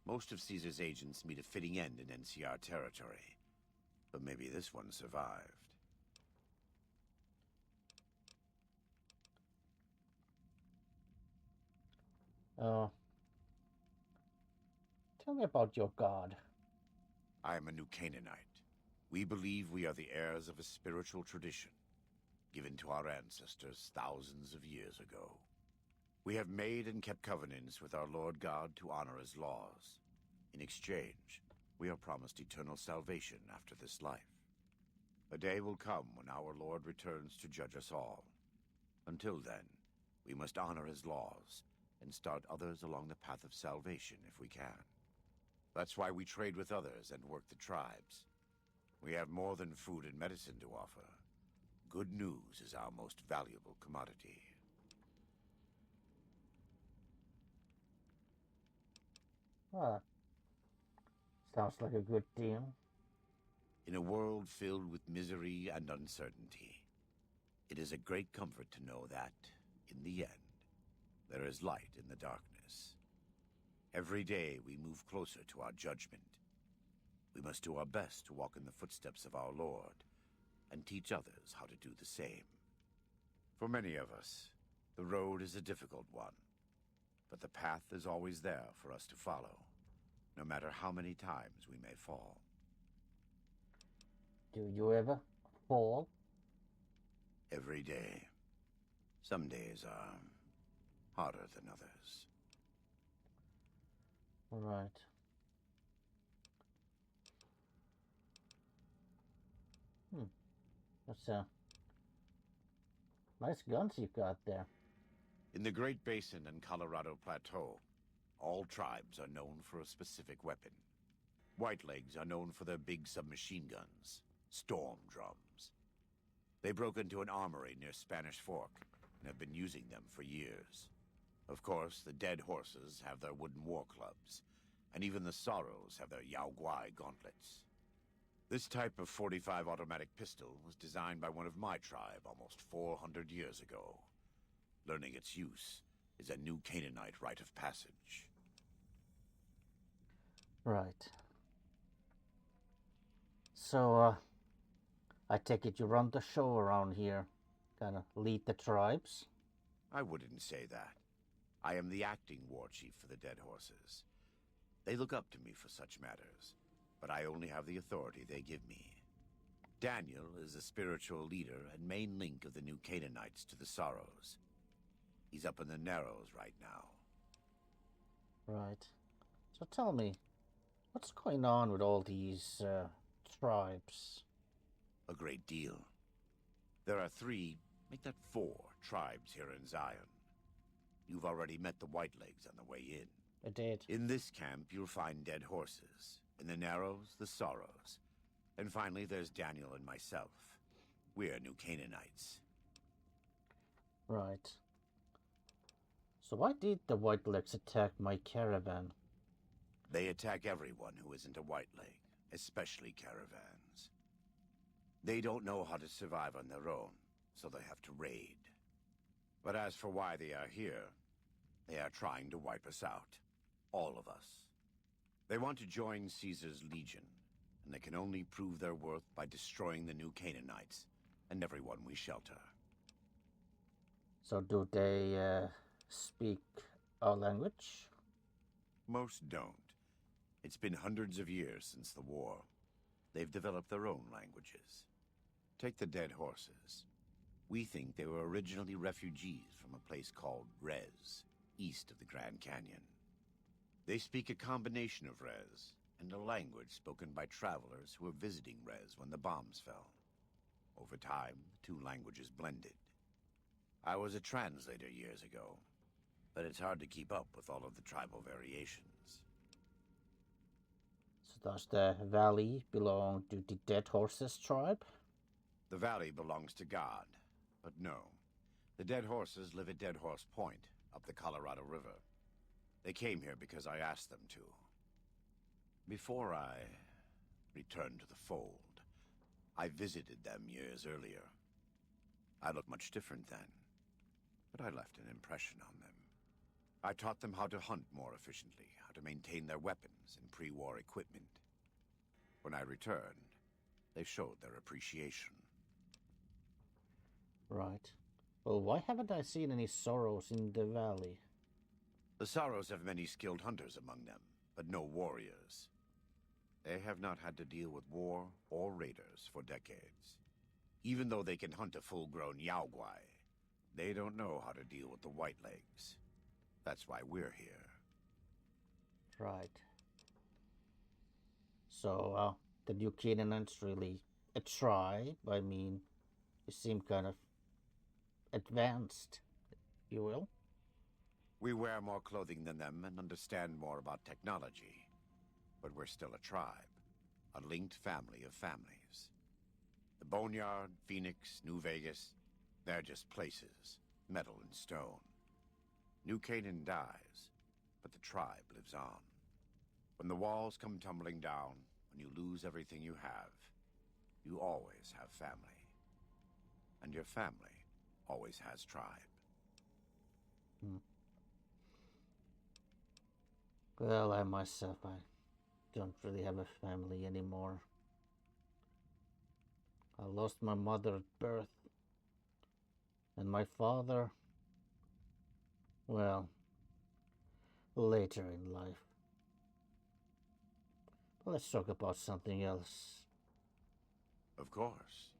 Most of Caesar's agents meet a fitting end in NCR territory, but maybe this one survived.
Tell me about your god.
I am a New Canaanite. We believe we are the heirs of a spiritual tradition, given to our ancestors thousands of years ago. We have made and kept covenants with our Lord God to honor his laws. In exchange, we are promised eternal salvation after this life. A day will come when our Lord returns to judge us all. Until then, we must honor his laws and start others along the path of salvation if we can. That's why we trade with others and work the tribes. We have more than food and medicine to offer. Good news is our most valuable commodity.
Ah, sounds like a good deal.
In a world filled with misery and uncertainty, it is a great comfort to know that, in the end, there is light in the darkness. Every day we move closer to our judgment. We must do our best to walk in the footsteps of our Lord and teach others how to do the same. For many of us, the road is a difficult one, but the path is always there for us to follow, no matter how many times we may fall.
Do you ever fall?
Every day. Some days are harder than others.
All right. That's nice guns you've got there.
In the Great Basin and Colorado Plateau, all tribes are known for a specific weapon. Whitelegs are known for their big submachine guns, storm drums. They broke into an armory near Spanish Fork and have been using them for years. Of course, the dead horses have their wooden war clubs, and even the sorrows have their Yao Guai gauntlets. This type of .45 automatic pistol was designed by one of my tribe almost 400 years ago. Learning its use is a New Canaanite rite of passage.
Right. So, I take it you run the show around here. Kind of lead the tribes?
I wouldn't say that. I am the acting war chief for the dead horses. They look up to me for such matters, but I only have the authority they give me. Daniel is the spiritual leader and main link of the new Canaanites to the Sorrows. He's up in the Narrows right now.
Right. So tell me, what's going on with all these tribes?
A great deal. There are 3, make that 4, tribes here in Zion. You've already met the Whitelegs on the way in.
I did.
In this camp, you'll find dead horses. In the Narrows, the Sorrows. And finally, there's Daniel and myself. We're new Canaanites.
Right. So why did the Whitelegs attack my caravan?
They attack everyone who isn't a Whiteleg, especially caravans. They don't know how to survive on their own, so they have to raid. But as for why they are here, they are trying to wipe us out. All of us. They want to join Caesar's legion, and they can only prove their worth by destroying the new Canaanites and everyone we shelter.
So do they speak our language?
Most don't. It's been hundreds of years since the war. They've developed their own languages. Take the dead horses. We think they were originally refugees from a place called Rez, east of the Grand Canyon. They speak a combination of Rez and a language spoken by travelers who were visiting Rez when the bombs fell. Over time, the 2 languages blended. I was a translator years ago, but it's hard to keep up with all of the tribal variations.
So does the valley belong to the Dead Horses tribe?
The valley belongs to God, but no. The Dead Horses live at Dead Horse Point, up the Colorado River. They came here because I asked them to. Before I returned to the fold, I visited them years earlier. I looked much different then, but I left an impression on them. I taught them how to hunt more efficiently, how to maintain their weapons and pre-war equipment. When I returned, they showed their appreciation.
Right. Well, why haven't I seen any Sorrows in the valley?
The Sorrows have many skilled hunters among them, but no warriors. They have not had to deal with war or raiders for decades. Even though they can hunt a full-grown Yaogwai, they don't know how to deal with the Whitelegs. That's why we're here.
Right. So, the new Canaanites really a tribe? I mean, you seem kind of advanced, if you will.
We wear more clothing than them and understand more about technology. But we're still a tribe, a linked family of families. The Boneyard, Phoenix, New Vegas, they're just places, metal and stone. New Canaan dies, but the tribe lives on. When the walls come tumbling down, when you lose everything you have, you always have family. And your family always has tribe.
Well, I myself, I don't really have a family anymore. I lost my mother at birth. And my father, well, later in life. But let's talk about something else.
Of course.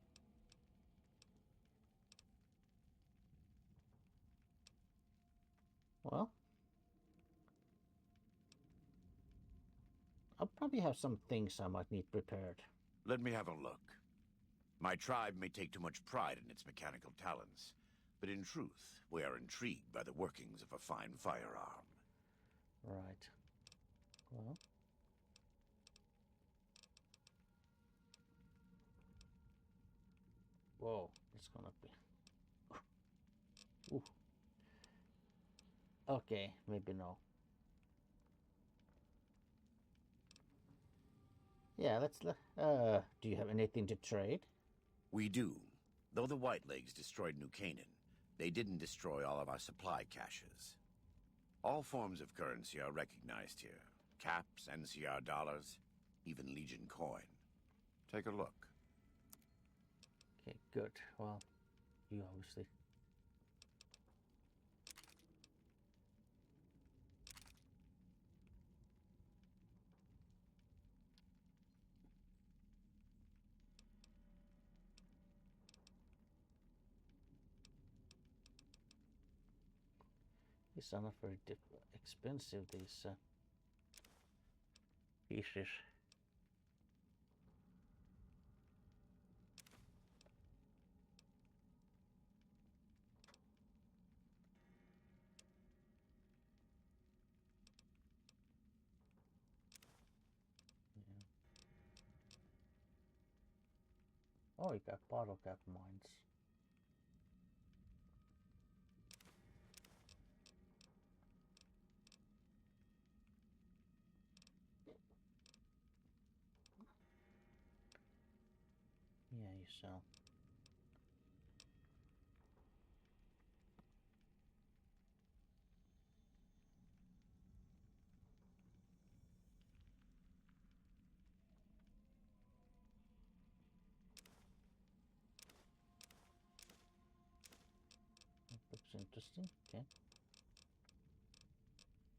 Well, I'll probably have some things I might need prepared.
Let me have a look. My tribe may take too much pride in its mechanical talents, but in truth, we are intrigued by the workings of a fine firearm.
Right. Well. Whoa, it's gonna be... Ooh. Okay, maybe no. Yeah, let's... do you have anything to trade?
We do. Though the Whitelegs destroyed New Canaan, they didn't destroy all of our supply caches. All forms of currency are recognized here. Caps, NCR dollars, even Legion coin. Take a look.
Okay, good. Well, you obviously... These are not very expensive, these pieces. Oh, you got bottle cap mines. Yeah, you sell. That looks interesting. Okay.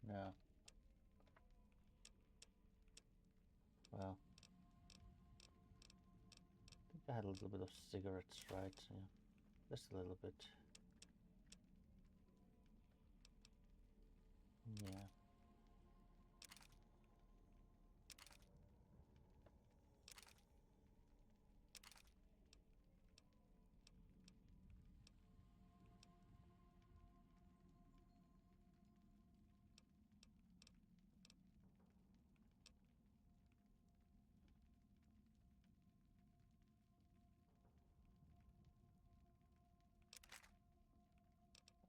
Now, well, I think I had a little bit of cigarettes, right? Yeah, just a little bit. Yeah.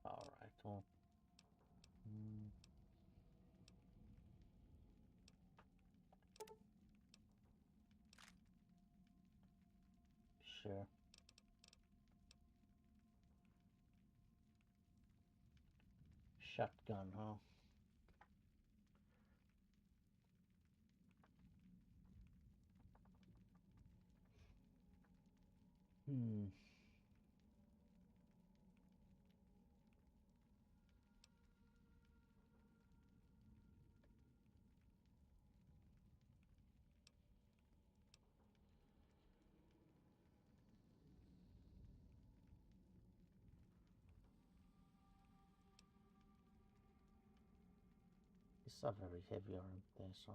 All right. Well. Sure. Shotgun, huh? Hmm. These are very heavy, aren't they? So.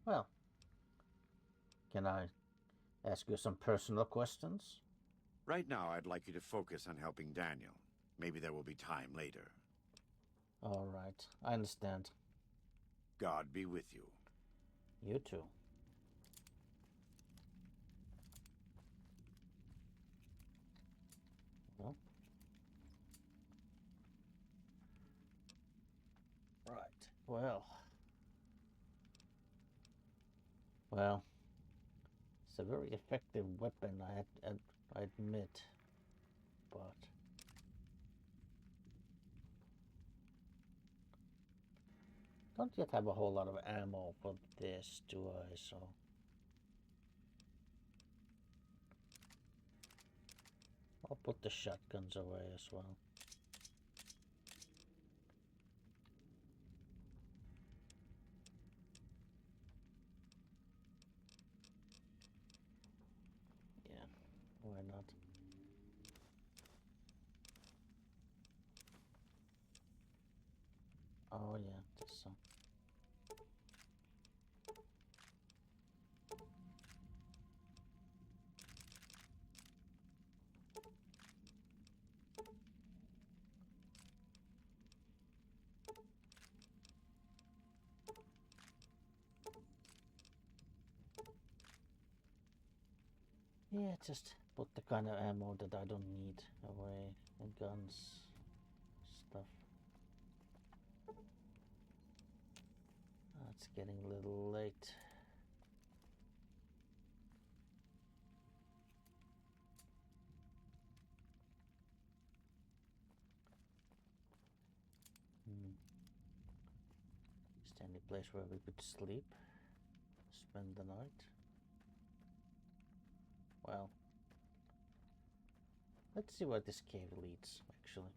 Well, can I ask you some personal questions?
Right now, I'd like you to focus on helping Daniel. Maybe there will be time later.
All right, I understand.
God be with you.
You too. Well. Right. Well, it's a very effective weapon, I admit, but don't yet have a whole lot of ammo for this, do I? So I'll put the shotguns away as well. Yeah, why not? Oh yeah, this some. Yeah, just put the kind of ammo that I don't need away, and guns, stuff. It's getting a little late. Is there any place where we could sleep? Spend the night? Well, let's see where this cave leads, actually.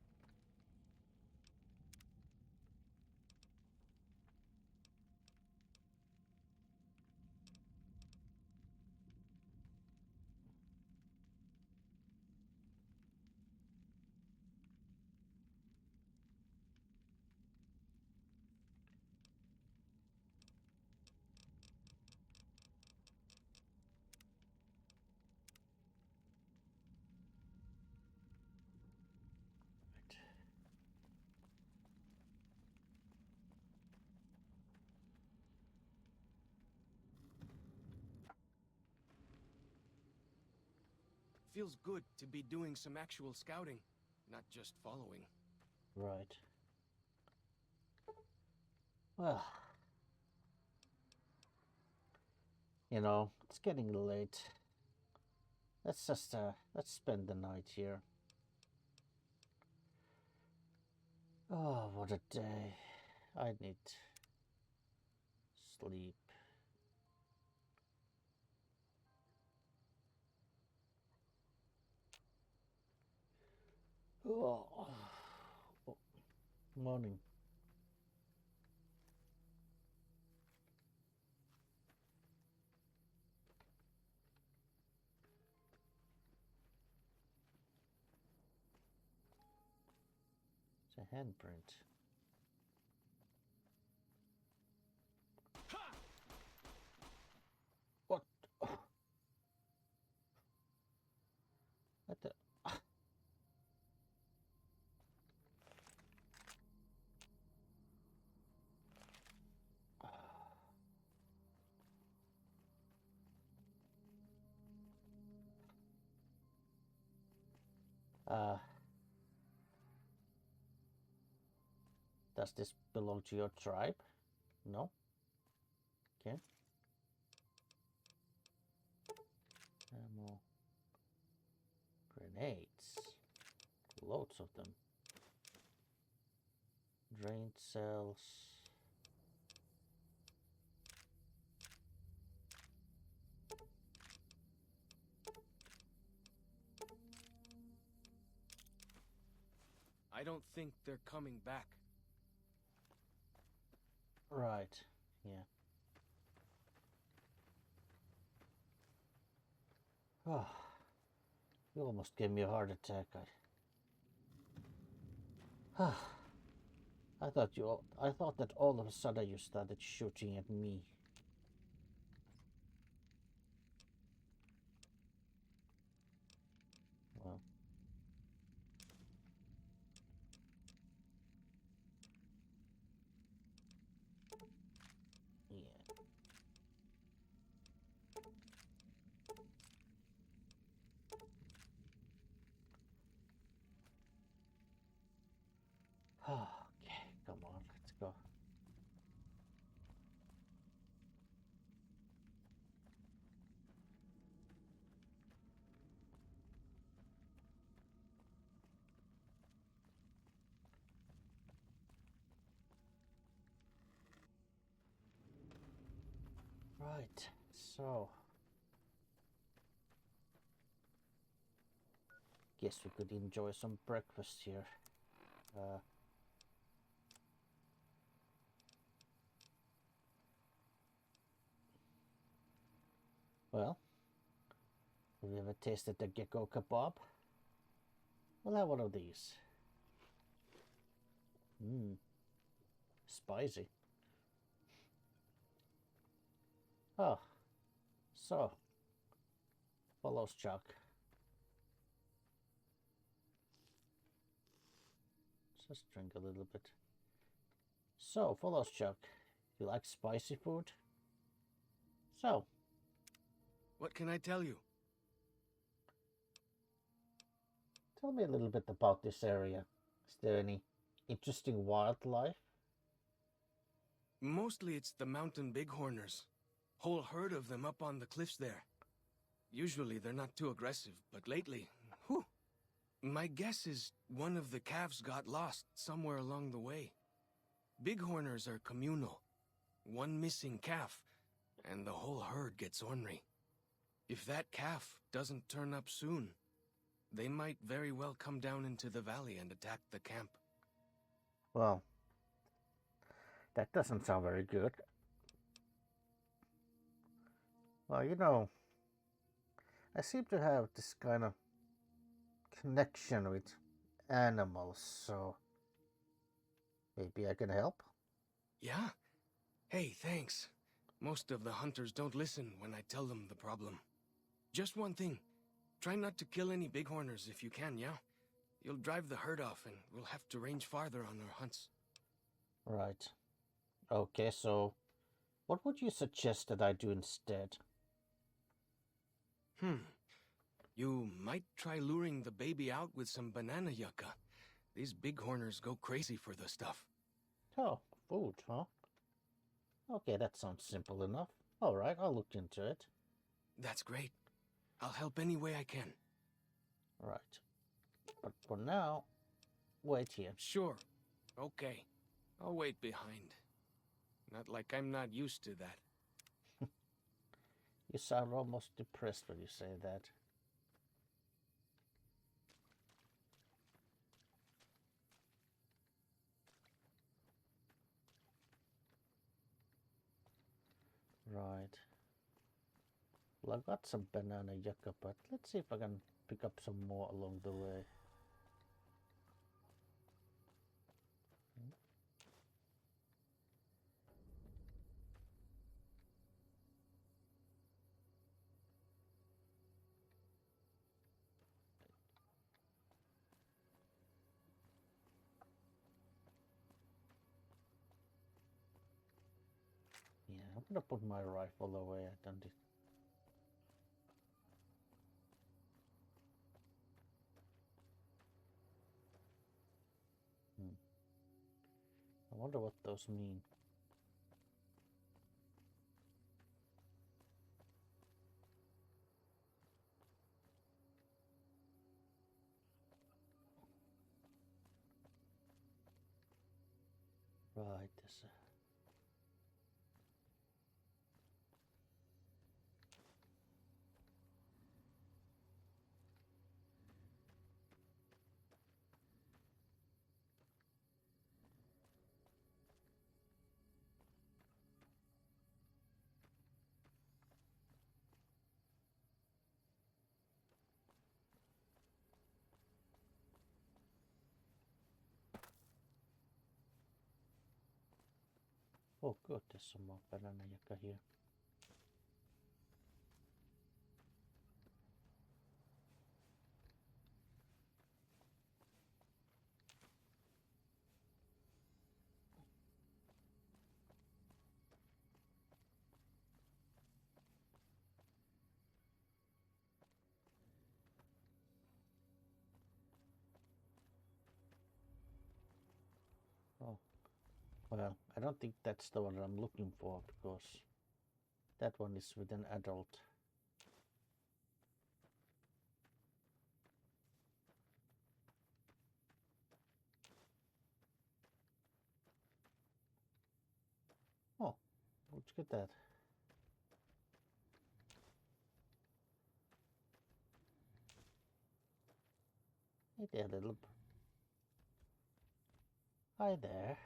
feels good to be doing some actual scouting, not just following.
Right. Well, you know, it's getting late. Let's spend the night here. Oh, what a day. I need sleep. Oh, morning. It's a handprint. What? What the? Does this belong to your tribe? No? Okay. Ammo. Grenades. Loads of them. Drained cells.
I don't think they're coming back.
Right. Yeah. Oh, you almost gave me a heart attack. I thought that all of a sudden you started shooting at me. Well. Yeah. Okay, come on, let's go. Right, so guess we could enjoy some breakfast here. Well, have you ever tasted the gecko kebab? We'll have one of these. Spicy. Oh, so follows Chuck. Just drink a little bit. So, follows Chuck. You like spicy food? So,
what can I tell you?
Tell me a little bit about this area. Is there any interesting wildlife?
Mostly it's the mountain bighorners. Whole herd of them up on the cliffs there. Usually they're not too aggressive, but lately, whew. My guess is one of the calves got lost somewhere along the way. Bighorners are communal. One missing calf, and the whole herd gets ornery. If that calf doesn't turn up soon, they might very well come down into the valley and attack the camp.
Well, that doesn't sound very good. Well, you know, I seem to have this kind of connection with animals, so maybe I can help?
Yeah? Hey, thanks. Most of the hunters don't listen when I tell them the problem. Just one thing. Try not to kill any bighorners if you can, yeah? You'll drive the herd off and we'll have to range farther on our hunts.
Right. Okay, so what would you suggest that I do instead?
You might try luring the baby out with some banana yucca. These bighorners go crazy for the stuff.
Oh, food, huh? Okay, that sounds simple enough. Alright, I'll look into it.
That's great. I'll help any way I can.
Right. But for now, wait here.
Sure. Okay. I'll wait behind. Not like I'm not used to that.
You sound almost depressed when you say that. Right. Well, I've got some banana yucca, but let's see if I can pick up some more along the way. Yeah, I'm gonna put my rifle away. I don't need. I wonder what those mean. Right, this. Oh, good. There's some more banana yucca here. Oh, well, I don't think that's the one I'm looking for because that one is with an adult. Oh, let's get that. Hey there, little. Hi there.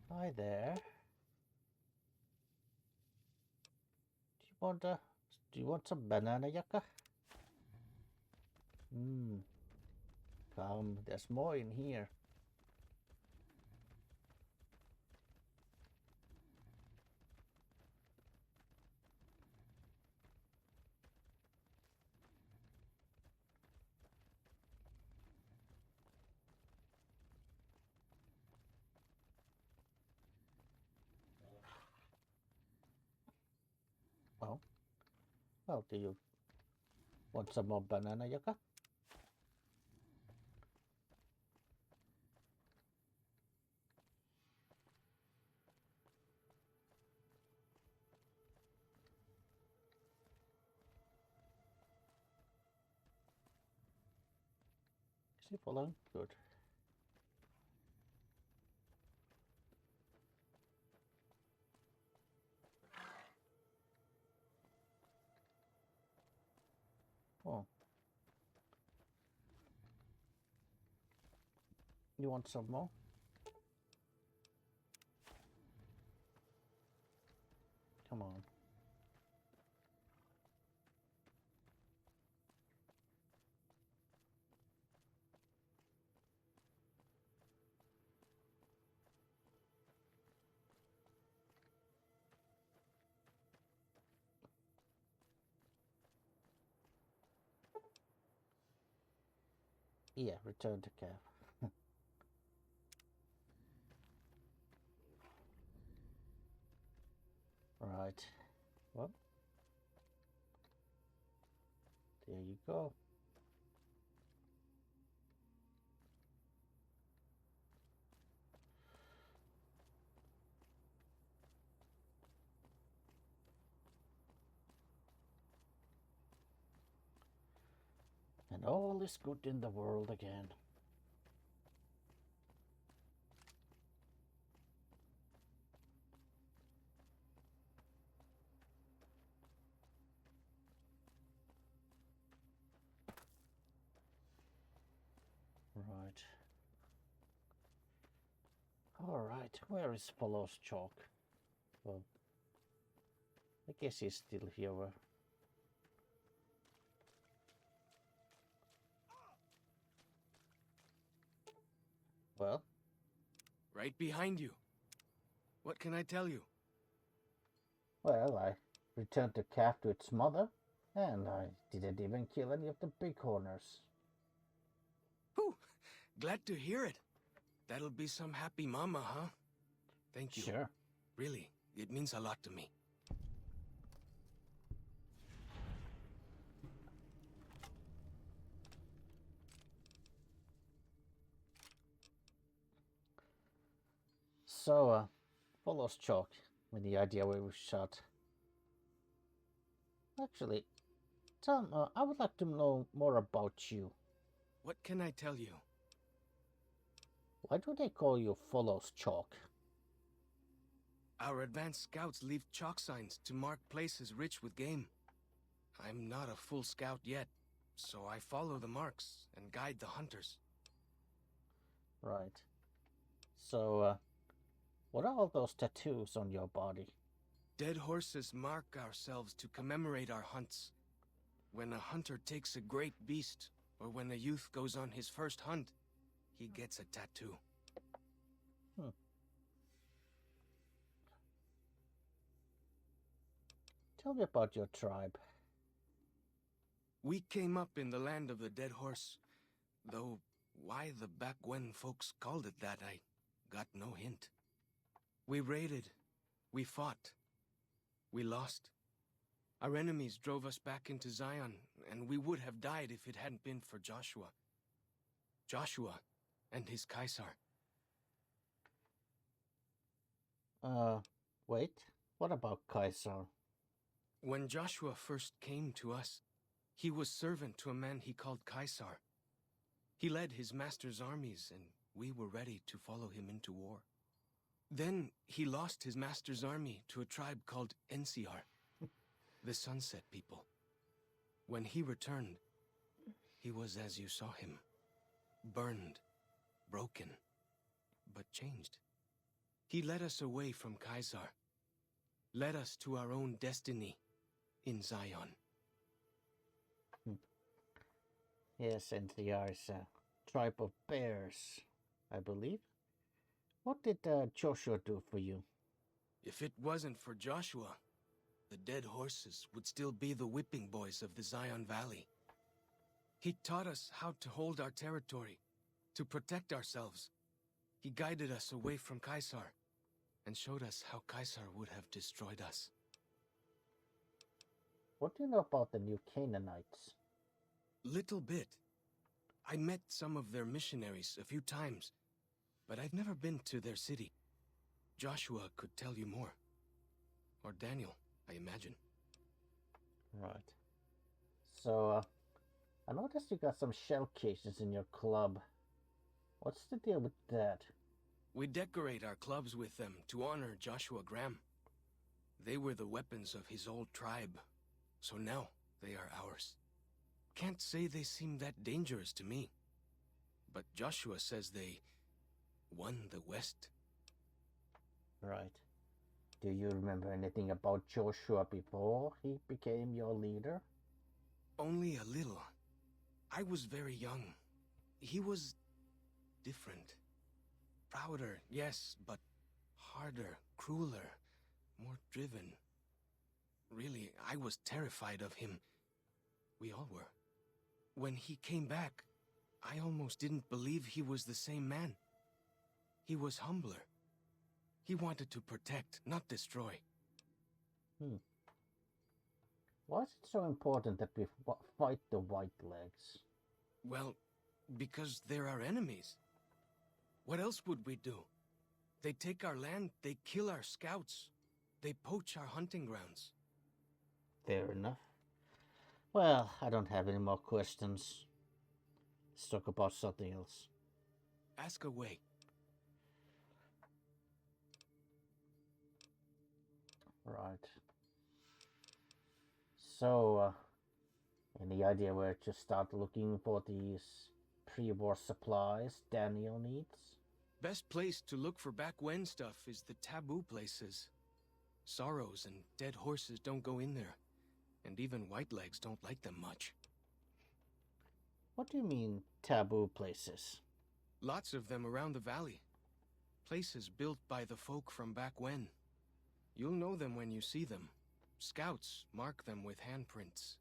Hi there. Do you want some banana yucca? Come, there's more in here. Oh, well, do you want some more banana yucca? Is he following? Good. Oh. You want some more? Come on. Yeah, return to cab. Right. Well, there you go. And all is good in the world again. Right. Alright, where is Follows Chalk? Well, I guess he's still here. Well?
Right behind you. What can I tell you?
Well, I returned the calf to its mother, and I didn't even kill any of the bighorners.
Whew! Glad to hear it. That'll be some happy mama, huh? Thank you.
Sure.
Really, it means a lot to me.
So, Follows Chalk, any idea where we shot? Actually, Tom, I would like to know more about you.
What can I tell you?
Why do they call you Follows Chalk?
Our advanced scouts leave chalk signs to mark places rich with game. I'm not a full scout yet, so I follow the marks and guide the hunters.
Right. So, what are all those tattoos on your body?
Dead horses mark ourselves to commemorate our hunts. When a hunter takes a great beast, or when a youth goes on his first hunt, he gets a tattoo.
Tell me about your tribe.
We came up in the land of the dead horse, though why the back when folks called it that, I got no hint. We raided, we fought, we lost. Our enemies drove us back into Zion, and we would have died if it hadn't been for Joshua. Joshua and his Caesar.
Wait, what about Caesar?
When Joshua first came to us, he was servant to a man he called Caesar. He led his master's armies, and we were ready to follow him into war. Then he lost his master's army to a tribe called NCR, the Sunset people. When he returned, he was as you saw him, burned, broken, but changed. He led us away from Caesar, led us to our own destiny in Zion.
Yes, NCR is a tribe of bears, I believe. What did Joshua do for you?
If it wasn't for Joshua, the dead horses would still be the whipping boys of the Zion Valley. He taught us how to hold our territory, to protect ourselves. He guided us away from Caesar, and showed us how Caesar would have destroyed us.
What do you know about the new Canaanites?
Little bit. I met some of their missionaries a few times, but I've never been to their city. Joshua could tell you more. Or Daniel, I imagine.
Right. So, I noticed you got some shell cases in your club. What's the deal with that?
We decorate our clubs with them to honor Joshua Graham. They were the weapons of his old tribe, so now they are ours. Can't say they seem that dangerous to me, but Joshua says they won the West.
Right. Do you remember anything about Joshua before he became your leader?
Only a little. I was very young. He was different. Prouder, yes, but harder, crueler, more driven. Really, I was terrified of him. We all were. When he came back, I almost didn't believe he was the same man. He was humbler. He wanted to protect, not destroy.
Why is it so important that we fight the White Legs?
Well, because they're our enemies. What else would we do? They take our land, they kill our scouts, they poach our hunting grounds.
Fair enough. Well, I don't have any more questions. Let's talk about something else.
Ask away.
Right. So, any idea where to start looking for these pre-war supplies Daniel needs?
Best place to look for back when stuff is the taboo places. Sorrows and dead horses don't go in there. And even white legs don't like them much.
What do you mean, taboo places?
Lots of them around the valley. Places built by the folk from back when. You'll know them when you see them. Scouts mark them with handprints.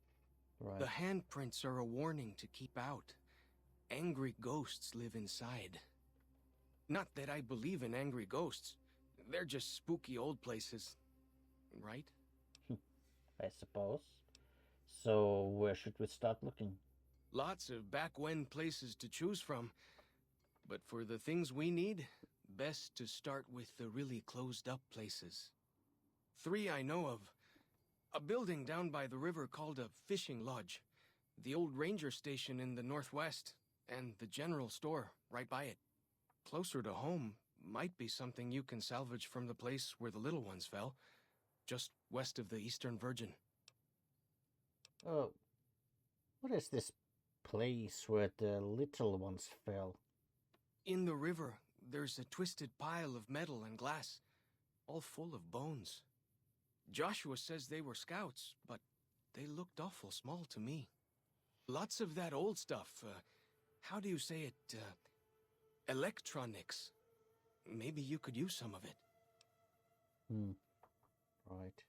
Right.
The handprints are a warning to keep out. Angry ghosts live inside. Not that I believe in angry ghosts. They're just spooky old places. Right?
I suppose. So, where should we start looking?
Lots of back-when places to choose from. But for the things we need, best to start with the really closed-up places. 3 I know of. A building down by the river called a fishing lodge. The old ranger station in the northwest. And the general store right by it. Closer to home might be something you can salvage from the place where the little ones fell. Just west of the Eastern Virgin.
Oh, what is this place where the little ones fell?
In the river, there's a twisted pile of metal and glass, all full of bones. Joshua says they were scouts, but they looked awful small to me. Lots of that old stuff, how do you say it, electronics. Maybe you could use some of it.
Right.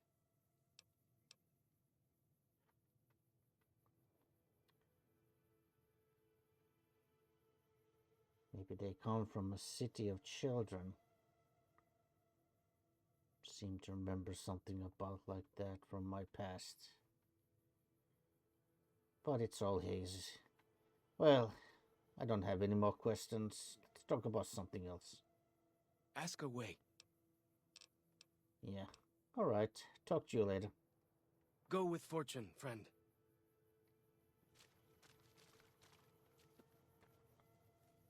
Maybe they come from a city of children. Seem to remember something about like that from my past. But it's all hazy. Well, I don't have any more questions. Let's talk about something else.
Ask away.
Yeah. Alright. Talk to you later.
Go with fortune, friend.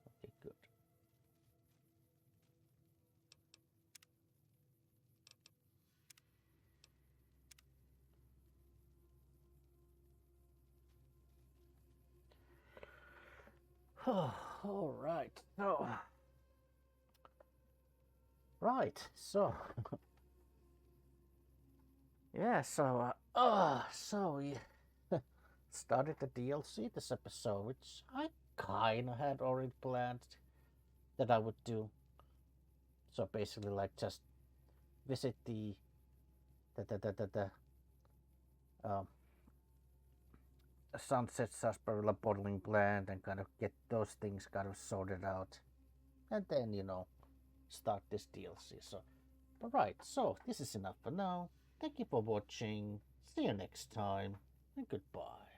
Okay, good. Alright. So. Right. So. Yeah, so we started the DLC this episode, which I kinda had already planned that I would do. So basically, like, just visit the Sunset Sarsaparilla Bottling Plant and kind of get those things kind of sorted out, and then, you know, start this DLC. So, alright, so this is enough for now. Thank you for watching. See you next time, and goodbye.